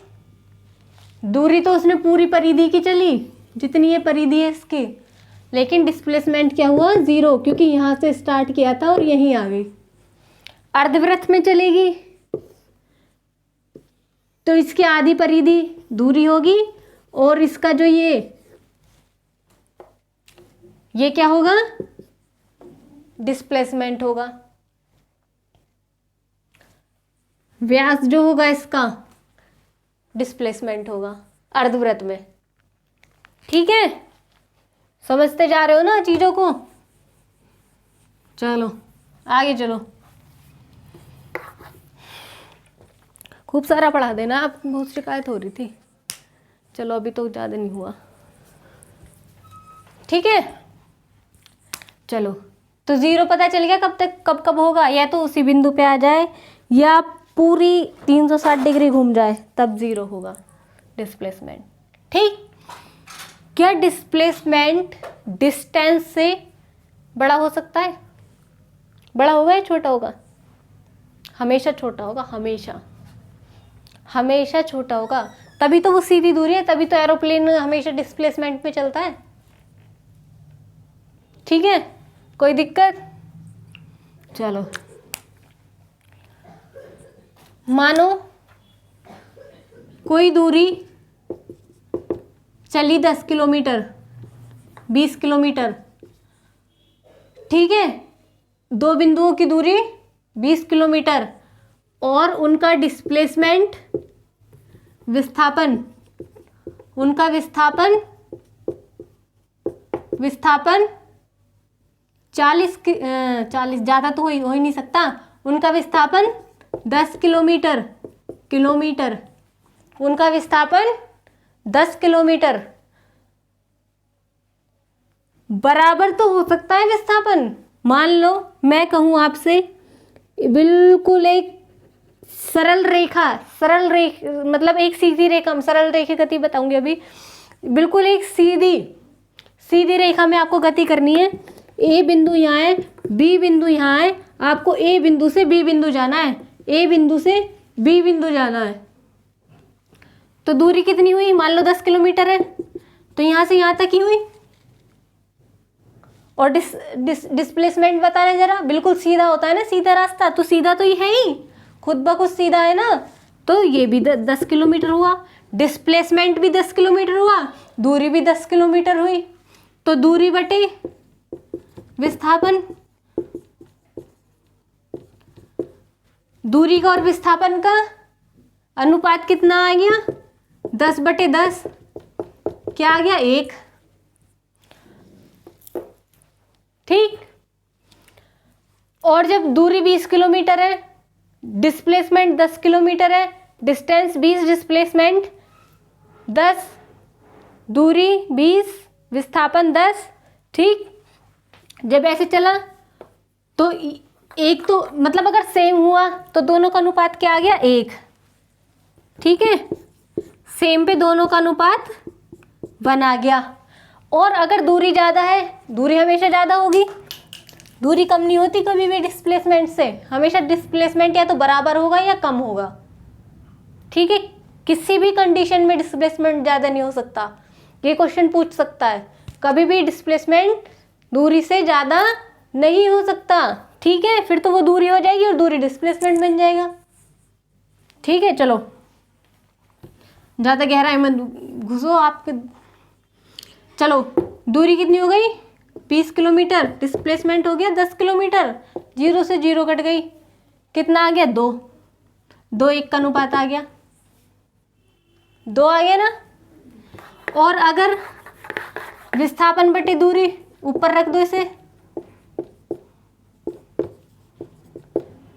दूरी तो उसने पूरी परिधि की चली, जितनी ये परिधि है इसकी, लेकिन डिस्प्लेसमेंट क्या हुआ? जीरो, क्योंकि यहां से स्टार्ट किया था और यहीं आ गई। अर्धवृत्त में चलेगी तो इसकी आधी परिधि दूरी होगी, और इसका जो ये क्या होगा? डिस्प्लेसमेंट होगा। व्यास जो होगा इसका डिस्प्लेसमेंट होगा अर्धवृत्त में, ठीक है। समझते जा रहे हो ना चीजों को? चलो आगे चलो, खूब सारा पढ़ा देना, आपको बहुत शिकायत हो रही थी। चलो अभी तो ज़्यादा नहीं हुआ, ठीक है। चलो तो जीरो पता चल गया कब तक, कब कब होगा? या तो उसी बिंदु पे आ जाए, या पूरी 360 डिग्री घूम जाए, तब जीरो होगा डिस्प्लेसमेंट, ठीक। क्या डिस्प्लेसमेंट डिस्टेंस से बड़ा हो सकता है? बड़ा होगा या छोटा होगा? हमेशा छोटा होगा, हमेशा, हमेशा छोटा होगा। तभी तो वो सीधी दूरी है, तभी तो एरोप्लेन हमेशा डिस्प्लेसमेंट पे चलता है, ठीक है। कोई दिक्कत? चलो मानो कोई दूरी चली 10 किलोमीटर, 20 किलोमीटर, ठीक है। दो बिंदुओं की दूरी 20 किलोमीटर और उनका डिस्प्लेसमेंट, विस्थापन, उनका विस्थापन 40 ज़्यादा तो हो ही नहीं सकता, उनका विस्थापन 10 किलोमीटर, उनका विस्थापन 10 किलोमीटर। बराबर तो हो सकता है विस्थापन। मान लो मैं कहूँ आपसे बिल्कुल एक सरल रेखा मतलब एक सीधी रेखा, सरल रेखा गति बताऊंगी अभी। बिल्कुल एक सीधी रेखा में आपको गति करनी है। ए बिंदु यहाँ है, बी बिंदु यहाँ है, आपको ए बिंदु से बी बिंदु जाना है, ए बिंदु से बी बिंदु जाना है। तो दूरी कितनी हुई? मान लो 10 किलोमीटर है, तो यहाँ से यहाँ तक ही हुई। और डिस्प्लेसमेंट बताना जरा, बिल्कुल सीधा होता है ना, सीधा रास्ता, तो सीधा तो ये है ही, खुद ब खुद सीधा है ना, तो ये भी 10 किलोमीटर हुआ, डिस्प्लेसमेंट भी 10 किलोमीटर हुआ, दूरी भी 10 किलोमीटर हुई। तो दूरी बटे विस्थापन, दूरी का और विस्थापन का अनुपात कितना आ गया? 10/10। क्या आ गया? 1। ठीक। और जब दूरी 20 किलोमीटर है, डिस्प्लेसमेंट 10 किलोमीटर है, डिस्टेंस 20, डिस्प्लेसमेंट 10, दूरी 20, विस्थापन 10, ठीक। जब ऐसे चला तो एक तो मतलब अगर सेम हुआ तो दोनों का अनुपात क्या आ गया? 1, ठीक है। सेम पे दोनों का अनुपात 1 आ गया। और अगर दूरी ज़्यादा है, दूरी हमेशा ज़्यादा होगी, दूरी कम नहीं होती कभी भी डिस्प्लेसमेंट से, हमेशा डिस्प्लेसमेंट या तो बराबर होगा या कम होगा, ठीक है। किसी भी कंडीशन में डिस्प्लेसमेंट ज़्यादा नहीं हो सकता, ये क्वेश्चन पूछ सकता है। कभी भी डिस्प्लेसमेंट दूरी से ज़्यादा नहीं हो सकता, ठीक है। फिर तो वो दूरी हो जाएगी और दूरी डिस्प्लेसमेंट बन जाएगा, ठीक है। चलो ज़्यादा गहराई में घुसो आपके। चलो दूरी कितनी हो गई? 20 किलोमीटर, डिस्प्लेसमेंट हो गया 10 किलोमीटर, 0 से 0 कट गई, कितना आ गया? 2 1 का अनुपात आ गया, 2 आ गया ना। और अगर विस्थापन बटे दूरी, ऊपर रख दो इसे,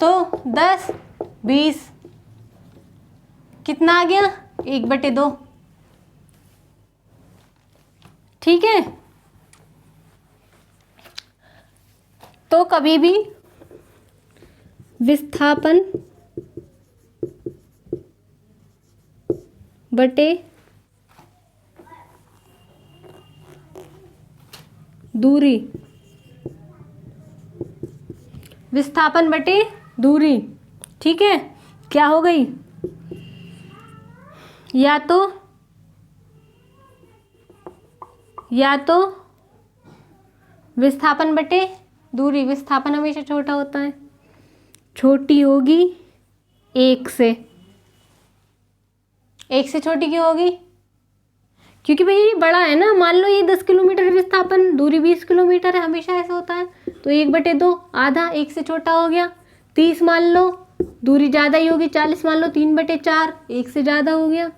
तो 10 20 कितना आ गया? 1/2, ठीक है। तो कभी भी विस्थापन बटे दूरी, विस्थापन बटे दूरी, ठीक है, क्या हो गई? या तो विस्थापन बटे दूरी, विस्थापन हमेशा छोटा होता है, छोटी होगी 1 से। 1 से छोटी क्यों होगी? क्योंकि भाई ये बड़ा है ना। मान लो ये 10 किलोमीटर विस्थापन, दूरी 20 किलोमीटर है, हमेशा ऐसा होता है। तो 1/2 आधा, 1 से छोटा हो गया। 30 मान लो, दूरी ज़्यादा ही होगी। 40 मान लो, 3/4, 1 से ज़्यादा हो गया,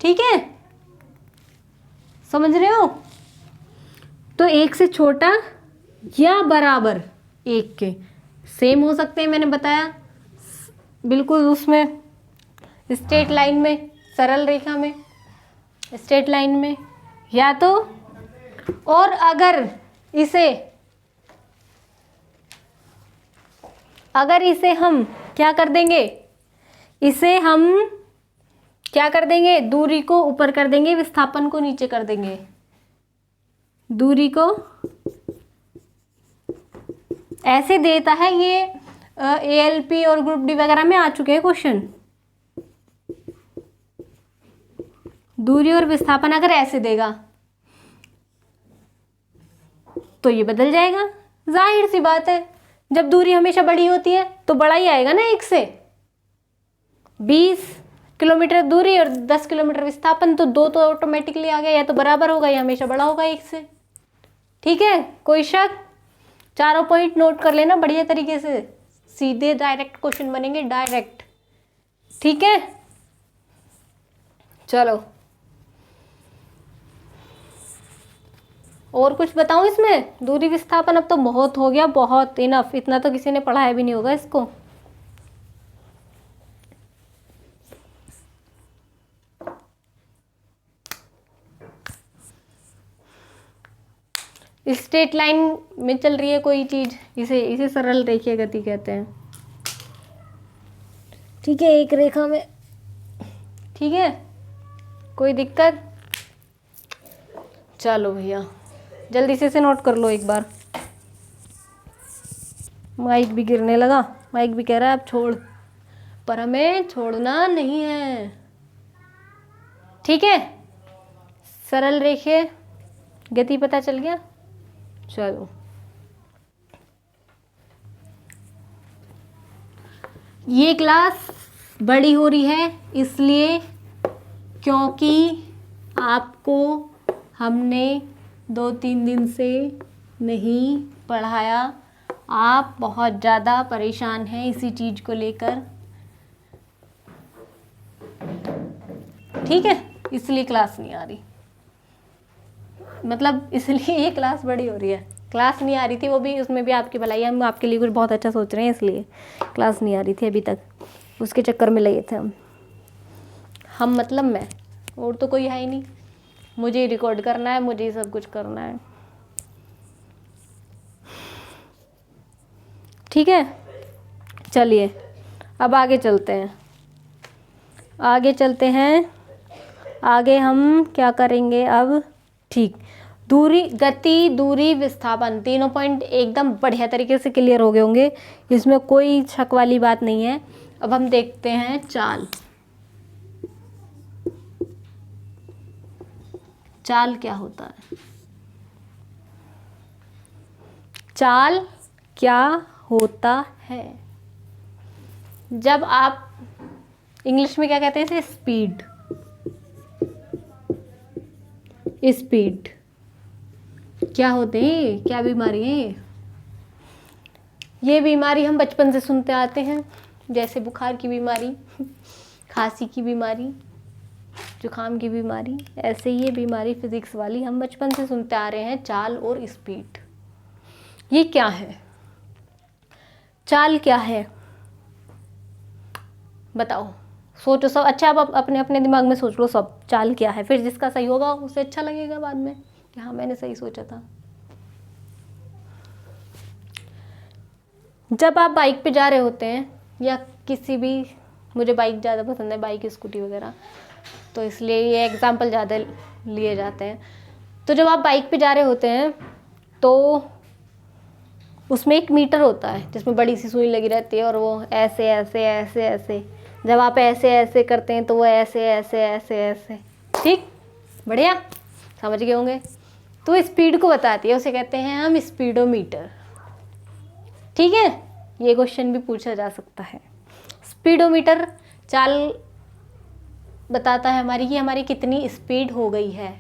ठीक है। समझ रहे हो? तो 1 से छोटा या बराबर 1 के सेम हो सकते हैं, मैंने बताया बिल्कुल उसमें स्ट्रेट लाइन में, सरल रेखा में, स्ट्रेट लाइन में। या तो और अगर इसे हम क्या कर देंगे? इसे हम क्या कर देंगे? दूरी को ऊपर कर देंगे, विस्थापन को नीचे कर देंगे। दूरी को ऐसे देता है ये, ALP और ग्रुप डी वगैरह में आ चुके हैं क्वेश्चन। दूरी और विस्थापन अगर ऐसे देगा तो ये बदल जाएगा, जाहिर सी बात है। जब दूरी हमेशा बड़ी होती है तो बड़ा ही आएगा ना 1 से, 20 किलोमीटर दूरी और 10 किलोमीटर विस्थापन, तो 2 तो ऑटोमेटिकली आ गया, या तो बराबर होगा या हमेशा बड़ा होगा 1 से। ठीक है, कोई शक? चारों पॉइंट नोट कर लेना बढ़िया तरीके से, सीधे डायरेक्ट क्वेश्चन बनेंगे, डायरेक्ट। ठीक है, चलो और कुछ बताऊं इसमें? दूरी विस्थापन अब तो बहुत हो गया, बहुत इनफ, इतना तो किसी ने पढ़ाया भी नहीं होगा इसको। स्ट्रेट लाइन में चल रही है कोई चीज, इसे सरल रेखीय गति कहते हैं। ठीक है, एक रेखा में। ठीक है, कोई दिक्कत? चलो भैया जल्दी से इसे नोट कर लो एक बार। माइक भी गिरने लगा, माइक भी कह रहा है अब छोड़, पर हमें छोड़ना नहीं है। ठीक है, सरल रेखीय गति पता चल गया। चलो ये क्लास बड़ी हो रही है इसलिए क्योंकि आपको हमने 2-3 दिन से नहीं पढ़ाया, आप बहुत ज़्यादा परेशान हैं इसी चीज़ को लेकर। ठीक है, इसलिए क्लास नहीं आ रही, मतलब इसलिए ये क्लास बड़ी हो रही है। क्लास नहीं आ रही थी, वो भी उसमें भी आपकी भलाई है, हम आपके लिए कुछ बहुत अच्छा सोच रहे हैं, इसलिए क्लास नहीं आ रही थी अभी तक, उसके चक्कर में लगे थे हम मतलब मैं, और तो कोई है ही नहीं। मुझे ही रिकॉर्ड करना है, मुझे ही सब कुछ करना है। ठीक है, चलिए अब आगे चलते हैं, आगे चलते हैं। आगे हम क्या करेंगे अब? ठीक, दूरी, गति, दूरी, विस्थापन, तीनों पॉइंट एकदम बढ़िया तरीके से क्लियर हो गए होंगे, इसमें कोई शक वाली बात नहीं है। अब हम देखते हैं चाल। चाल क्या होता है? चाल क्या होता है? जब आप, इंग्लिश में क्या कहते हैं इसे? स्पीड। स्पीड क्या होते हैं? क्या बीमारी है ये? बीमारी हम बचपन से सुनते आते हैं, जैसे बुखार की बीमारी, खांसी की बीमारी, जुकाम की बीमारी, ऐसे ये बीमारी फिजिक्स वाली हम बचपन से सुनते आ रहे हैं, चाल और स्पीड। ये क्या है? चाल क्या है बताओ, सोचो सब। अच्छा, आप अपने अपने दिमाग में सोच लो सब, चाल क्या है, फिर जिसका सही होगा उसे अच्छा लगेगा बाद में कि हाँ मैंने सही सोचा था। जब आप बाइक पे जा रहे होते हैं या किसी भी, मुझे बाइक ज़्यादा पसंद है, बाइक स्कूटी वगैरह, तो इसलिए ये एग्जाम्पल ज़्यादा लिए जाते हैं। तो जब आप बाइक पे जा रहे होते हैं तो उसमें एक मीटर होता है जिसमें बड़ी सी सुई लगी रहती है, और वो ऐसे ऐसे ऐसे ऐसे, जब आप ऐसे ऐसे करते हैं तो वो ऐसे ऐसे ऐसे ऐसे। ठीक, बढ़िया समझ गए होंगे। तो स्पीड को बताती है, उसे कहते हैं हम स्पीडोमीटर। ठीक है, ये क्वेश्चन भी पूछा जा सकता है। स्पीडोमीटर चाल बताता है हमारी कि हमारी कितनी स्पीड हो गई है।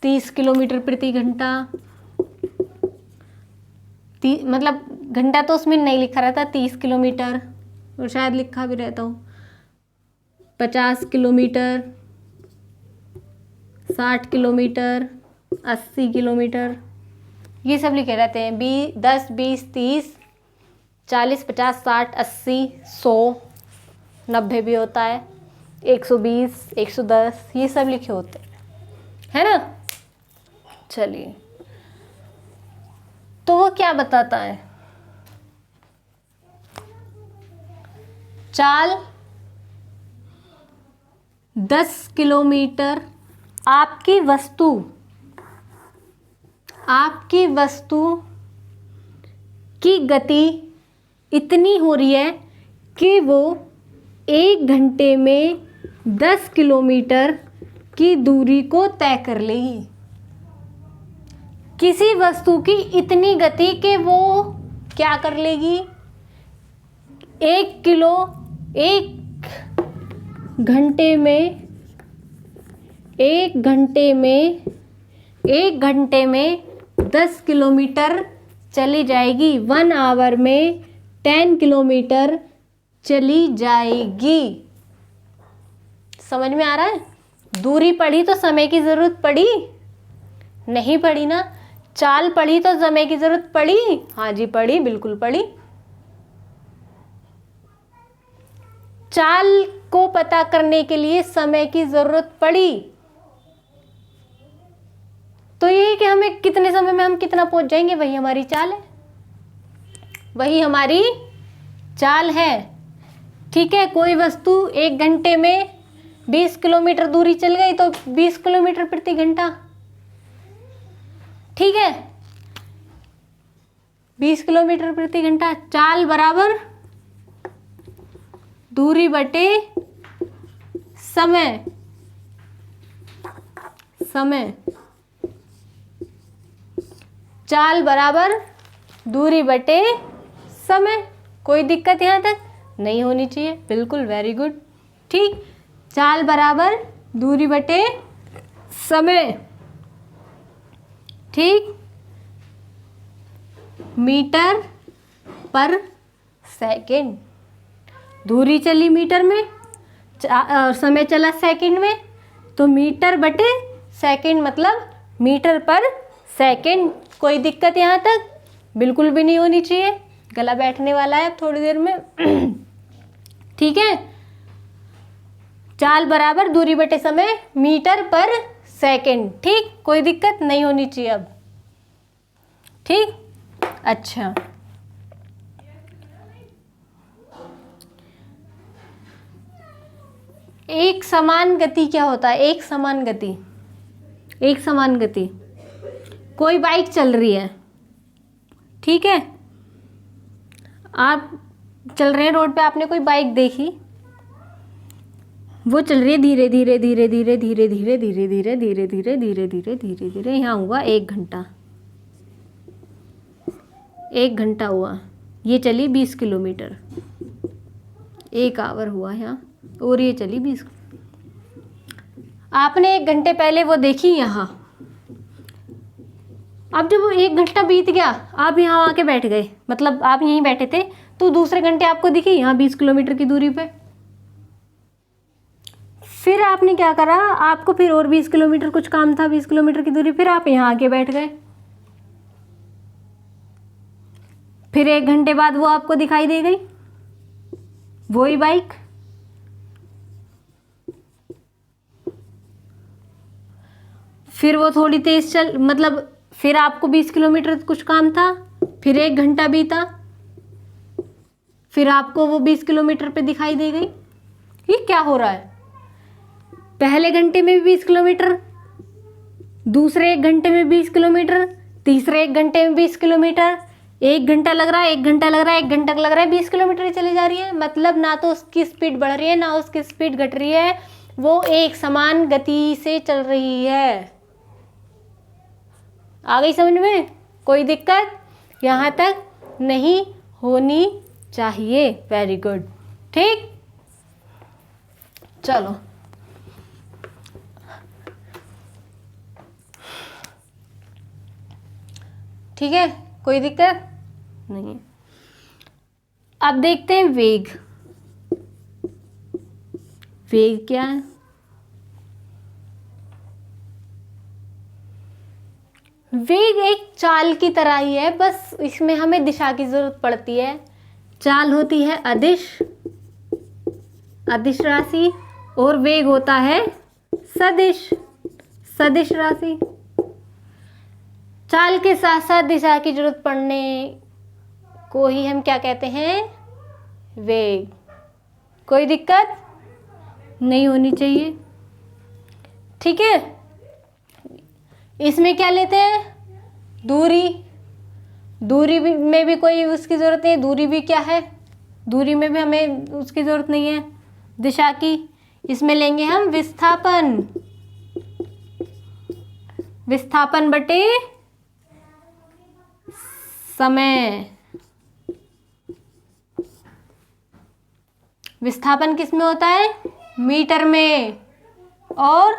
30 किलोमीटर प्रति घंटा, मतलब घंटा तो उसमें नहीं लिखा रहता, 30 किलोमीटर, और शायद लिखा भी रहता हो 50 किलोमीटर, 60 किलोमीटर, 80 किलोमीटर, ये सब लिखे रहते हैं। 10, 20, 30, 40, 50, 60, 80, 100, 90 भी होता है, 120, 110, ये सब लिखे होते हैं, है ना। चलिए, तो वो क्या बताता है? चाल 10 किलोमीटर, आपकी वस्तु की गति इतनी हो रही है कि वो 1 घंटे में 10 किलोमीटर की दूरी को तय कर लेगी। किसी वस्तु की इतनी गति कि वो क्या कर लेगी? 1 किलो 1 घंटे में 10 किलोमीटर चली जाएगी। 1 आवर में 10 किलोमीटर चली जाएगी। समझ में आ रहा है? दूरी पढ़ी तो समय की जरूरत पड़ी नहीं? पड़ी ना। चाल पढ़ी तो समय की जरूरत पड़ी? हाँ जी पड़ी, बिल्कुल पड़ी। चाल को पता करने के लिए समय की जरूरत पड़ी। तो ये कि हमें कितने समय में हम कितना पहुंच जाएंगे, वही हमारी चाल है, वही हमारी चाल है। ठीक है, कोई वस्तु 1 घंटे में 20 किलोमीटर दूरी चल गई तो 20 किलोमीटर प्रति घंटा। ठीक है, 20 किलोमीटर प्रति घंटा। चाल बराबर दूरी बटे समय। चाल बराबर दूरी बटे समय। कोई दिक्कत यहाँ तक नहीं होनी चाहिए, बिल्कुल, वेरी गुड। ठीक, चाल बराबर दूरी बटे समय। ठीक, मीटर पर सेकंड। दूरी चली मीटर में, समय चला सेकंड में, तो मीटर बटे सेकंड मतलब मीटर पर सेकंड। कोई दिक्कत यहाँ तक बिल्कुल भी नहीं होनी चाहिए। गला बैठने वाला है अब थोड़ी देर में। ठीक है, चाल बराबर दूरी बटे समय मीटर पर सेकंड। ठीक, कोई दिक्कत नहीं होनी चाहिए अब। ठीक, अच्छा, एक समान गति क्या होता है? एक समान गति, कोई बाइक चल रही है, ठीक है, आप चल रहे हैं रोड पे, आपने कोई बाइक देखी, वो चल रही है धीरे धीरे धीरे धीरे धीरे धीरे धीरे धीरे धीरे धीरे धीरे धीरे धीरे धीरे। यहाँ हुआ 1 घंटा, 1 घंटा हुआ, ये चली 20 किलोमीटर। 1 आवर हुआ यहाँ, और ये चली 20। आपने 1 घंटे पहले वो देखी यहाँ। अब जब वो 1 घंटा बीत गया, आप यहाँ आके बैठ गए, मतलब आप यहीं बैठे थे, तो दूसरे घंटे आपको दिखी यहाँ 20 किलोमीटर की दूरी पे। फिर आपने क्या करा, आपको फिर और 20 किलोमीटर कुछ काम था, 20 किलोमीटर की दूरी, फिर आप यहाँ आके बैठ गए। फिर 1 घंटे बाद वो आपको दिखाई दे गई, वही बाइक। फिर वो थोड़ी तेज चल, मतलब फिर आपको 20 किलोमीटर कुछ काम था, फिर 1 घंटा बीता, फिर आपको वो 20 किलोमीटर पे दिखाई दे गई। ये क्या हो रहा है? पहले घंटे में भी 20 किलोमीटर, दूसरे 1 घंटे में 20 किलोमीटर, तीसरे 1 घंटे में 20 किलोमीटर। 1 घंटा लग रहा है, 1 घंटा लग रहा है, 1 घंटा लग रहा है, 20 किलोमीटर ही चली जा रही है। मतलब ना तो उसकी स्पीड बढ़ रही है, ना उसकी स्पीड घट रही है, वो एक समान गति से चल रही है। आ गई समझ में? कोई दिक्कत यहाँ तक नहीं होनी चाहिए। Very good. ठीक, चलो, ठीक है, कोई दिक्कत नहीं है। अब देखते हैं वेग। वेग क्या है? वेग एक चाल की तरह ही है, बस इसमें हमें दिशा की जरूरत पड़ती है। चाल होती है अदिश राशि, और वेग होता है सदिश राशि। चाल के साथ साथ दिशा की जरूरत पड़ने को ही हम क्या कहते हैं? वेग। कोई दिक्कत नहीं होनी चाहिए। ठीक है, इसमें क्या लेते हैं? दूरी में भी कोई उसकी ज़रूरत नहीं है। दूरी भी क्या है? दूरी में भी हमें उसकी ज़रूरत नहीं है दिशा की। इसमें लेंगे हम विस्थापन बटे समय। विस्थापन किस में होता है? मीटर में और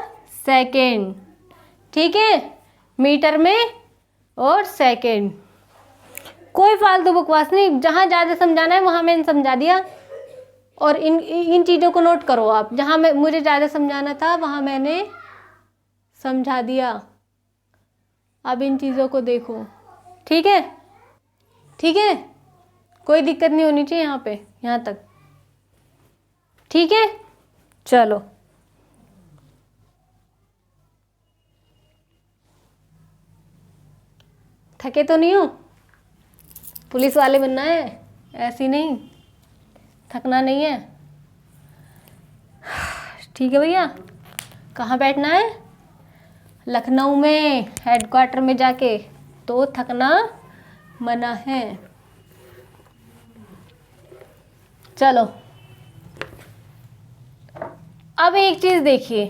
सेकेंड। ठीक है, मीटर में और सेकेंड। कोई फालतू बकवास नहीं, जहाँ ज़्यादा समझाना है वहाँ मैंने समझा दिया। और इन चीज़ों को नोट करो आप, जहाँ मुझे ज़्यादा समझाना था वहाँ मैंने समझा दिया। अब इन चीज़ों को देखो। ठीक है, ठीक है, कोई दिक्कत नहीं होनी चाहिए यहाँ पे, यहाँ तक। ठीक है, चलो। थके तो नहीं हो? पुलिस वाले बनना है, ऐसी नहीं, थकना नहीं है। ठीक है भैया, कहाँ बैठना है? लखनऊ में हेडक्वार्टर में जाके, तो थकना मना है। चलो, अब एक चीज देखिए,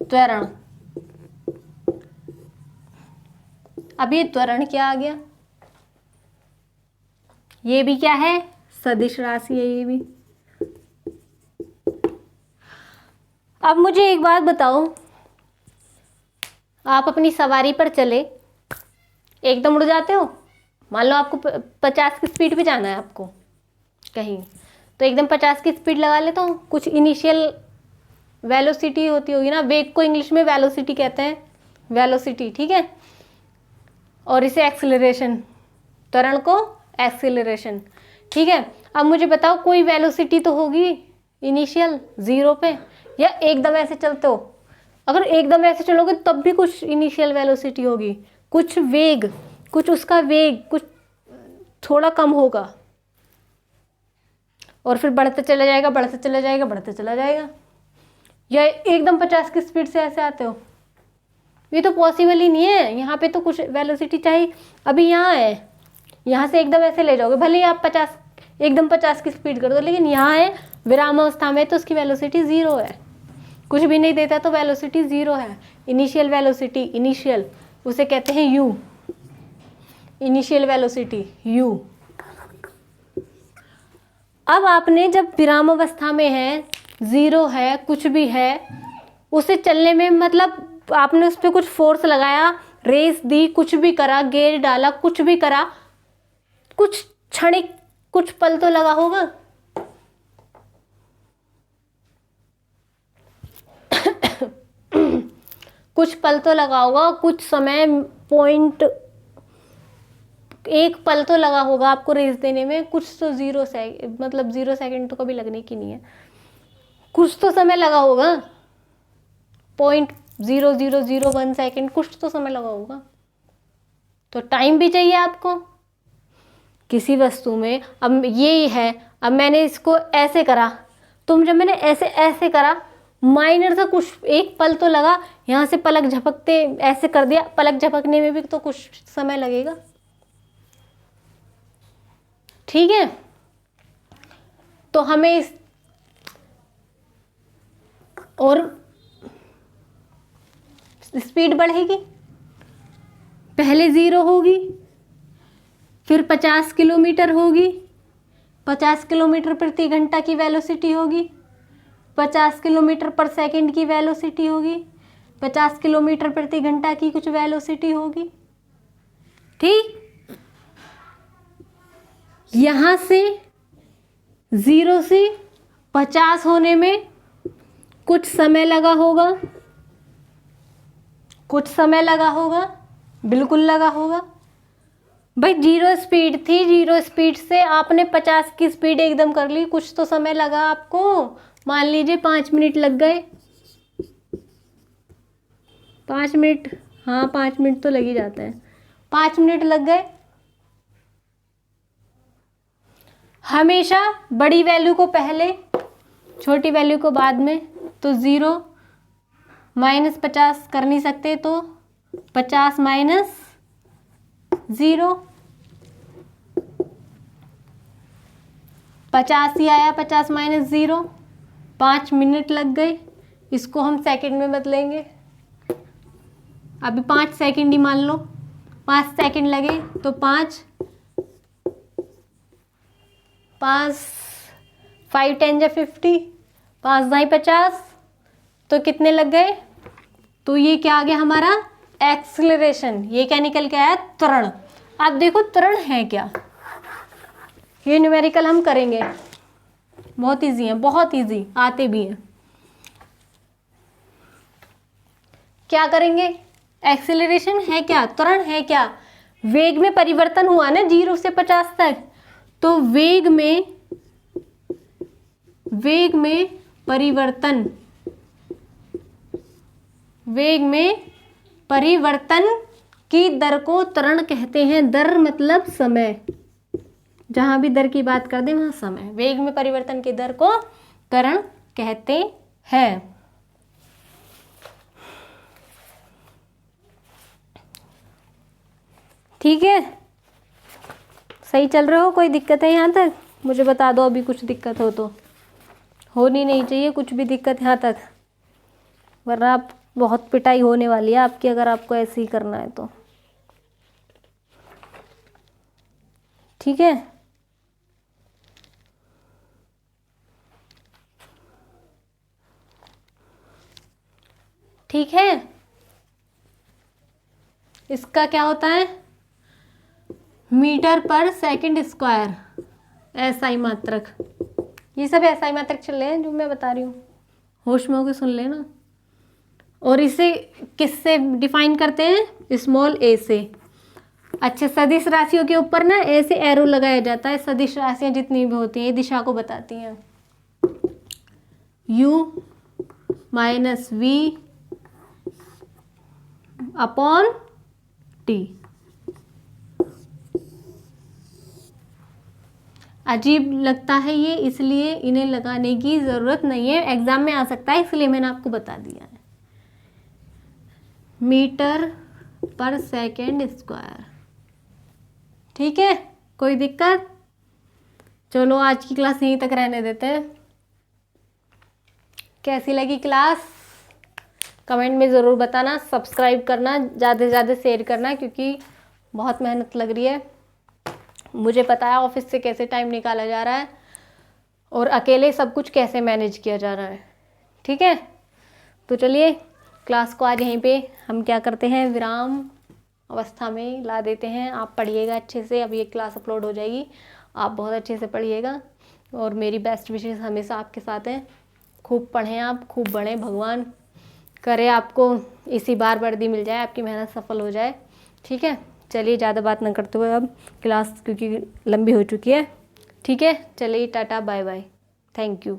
त्वरण। अब ये त्वरण क्या आ गया? ये भी क्या है? सदिश राशि है ये भी। अब मुझे एक बात बताओ, आप अपनी सवारी पर चले, एकदम उड़ जाते हो। मान लो आपको 50 की स्पीड पे जाना है आपको कहीं, तो एकदम 50 की स्पीड लगा लेता हूँ। कुछ इनिशियल वेलोसिटी होती होगी ना, वेग को इंग्लिश में वेलोसिटी कहते हैं, वेलोसिटी। ठीक है, और इसे एक्सेलरेशन, त्वरण को एक्सेलरेशन। ठीक है, अब मुझे बताओ कोई वेलोसिटी तो होगी इनिशियल 0 पे, या एकदम ऐसे चलते हो? अगर एकदम ऐसे चलोगे तब भी कुछ इनिशियल वेलोसिटी होगी, कुछ वेग, कुछ उसका वेग कुछ थोड़ा कम होगा, और फिर बढ़ते चला जाएगा, बढ़ते चला जाएगा, बढ़ते चला जाएगा। या एकदम 50 की स्पीड से ऐसे आते हो, ये तो पॉसिबल ही नहीं है। यहाँ पे तो कुछ वेलोसिटी चाहिए। अभी यहाँ है, यहाँ से एकदम ऐसे ले जाओगे, भले ही आप 50 एकदम 50 की स्पीड कर दो, लेकिन यहाँ है विराम अवस्था में, तो उसकी वेलोसिटी 0 है। कुछ भी नहीं देता तो वेलोसिटी 0 है। इनिशियल वेलोसिटी, इनिशियल, उसे कहते हैं u, इनिशियल वेलोसिटी u। अब आपने जब विराम अवस्था में है, 0 है, कुछ भी है, उसे चलने में मतलब आपने उस पर कुछ फोर्स लगाया, रेस दी, कुछ भी करा, गेयर डाला, कुछ भी करा, कुछ क्षणिक, कुछ पल तो लगा होगा। कुछ पल तो लगा होगा, कुछ समय, पॉइंट, एक पल तो लगा होगा आपको रेस देने में। कुछ तो 0 सेकंड, मतलब 0 सेकंड तो कभी लगने की नहीं है, कुछ तो समय लगा होगा, 0.0001 सेकंड, कुछ तो समय लगा होगा। तो टाइम भी चाहिए आपको किसी वस्तु में। अब ये है, अब मैंने इसको ऐसे करा, तो जब मैंने ऐसे ऐसे करा, माइनर सा कुछ एक पल तो लगा, यहाँ से पलक झपकते ऐसे कर दिया, पलक झपकने में भी तो कुछ समय लगेगा। ठीक है, तो हमें इस और स्पीड बढ़ेगी, पहले 0 होगी, फिर 50 किलोमीटर होगी, 50 किलोमीटर प्रति घंटा की वेलोसिटी होगी, 50 किलोमीटर पर सेकंड की वेलोसिटी होगी, 50 किलोमीटर प्रति घंटा की कुछ वेलोसिटी होगी। ठीक, यहाँ से 0 से 50 होने में कुछ समय लगा होगा, कुछ समय लगा होगा, बिल्कुल लगा होगा भाई। 0 स्पीड थी, 0 स्पीड से आपने 50 की स्पीड एकदम कर ली, कुछ तो समय लगा आपको। मान लीजिए 5 मिनट लग गए, 5 मिनट, हाँ 5 मिनट तो लग ही जाता है, 5 मिनट लग गए। हमेशा बड़ी वैल्यू को पहले, छोटी वैल्यू को बाद में। तो 0 माइनस 50 कर नहीं सकते, तो 50 माइनस 0, 50 ही आया, 50 माइनस 0, 5 मिनट लग गए। इसको हम सेकंड में बदलेंगे, अभी 5 सेकंड ही मान लो, 5 सेकंड लगे, तो 5 5 10 जा 50, 5 दाई 50, तो कितने लग गए? तो ये क्या आ गया हमारा? एक्सीलरेशन। ये क्या निकल के आया? त्वरण। अब देखो त्वरण है क्या, ये न्यूमेरिकल हम करेंगे, बहुत इजी है, बहुत इजी, आते भी हैं। क्या करेंगे? एक्सीलरेशन है क्या, त्वरण है क्या? वेग में परिवर्तन हुआ ना 0 से 50 तक, तो वेग में परिवर्तन, वेग में परिवर्तन की दर को त्वरण कहते हैं। दर मतलब समय, जहां भी दर की बात कर दें वहां समय। वेग में परिवर्तन की दर को त्वरण कहते हैं। ठीक है, सही चल रहे हो? कोई दिक्कत है यहाँ तक? मुझे बता दो अभी कुछ दिक्कत हो तो। होनी नहीं चाहिए कुछ भी दिक्कत यहाँ तक, वरना आप बहुत पिटाई होने वाली है आपकी अगर आपको ऐसे ही करना है तो। ठीक है, ठीक है। इसका क्या होता है? मीटर पर सेकंड स्क्वायर, एसआई मात्रक। ये सब एसआई मात्रक चल रहे हैं जो मैं बता रही हूँ, होश में होकर सुन लेना। और इसे किससे डिफाइन करते हैं? स्मॉल ए से। अच्छा, सदिश राशियों के ऊपर ना ऐसे एरो लगाया जाता है। सदिश राशियां जितनी भी होती हैं दिशा को बताती हैं। u minus V upon T. अजीब लगता है ये, इसलिए इन्हें लगाने की ज़रूरत नहीं है, एग्जाम में आ सकता है इसलिए मैंने आपको बता दिया है। मीटर पर सेकंड स्क्वायर। ठीक है, कोई दिक्कत? चलो आज की क्लास यहीं तक रहने देते हैं। कैसी लगी क्लास कमेंट में ज़रूर बताना, सब्सक्राइब करना, ज़्यादा से ज़्यादा शेयर करना, क्योंकि बहुत मेहनत लग रही है। मुझे पता है ऑफिस से कैसे टाइम निकाला जा रहा है और अकेले सब कुछ कैसे मैनेज किया जा रहा है। ठीक है, तो चलिए क्लास को आज यहीं पे हम क्या करते हैं, विराम अवस्था में ला देते हैं। आप पढ़िएगा अच्छे से, अब ये क्लास अपलोड हो जाएगी, आप बहुत अच्छे से पढ़िएगा और मेरी बेस्ट विशेस हमेशा आपके साथ हैं। खूब पढ़ें आप, खूब बढ़ें, भगवान करे आपको इसी बार वर्दी मिल जाए, आपकी मेहनत सफल हो जाए। ठीक है, चलिए ज़्यादा बात ना करते हुए अब क्लास क्योंकि लंबी हो चुकी है। ठीक है, चलिए tata bye bye, thank you.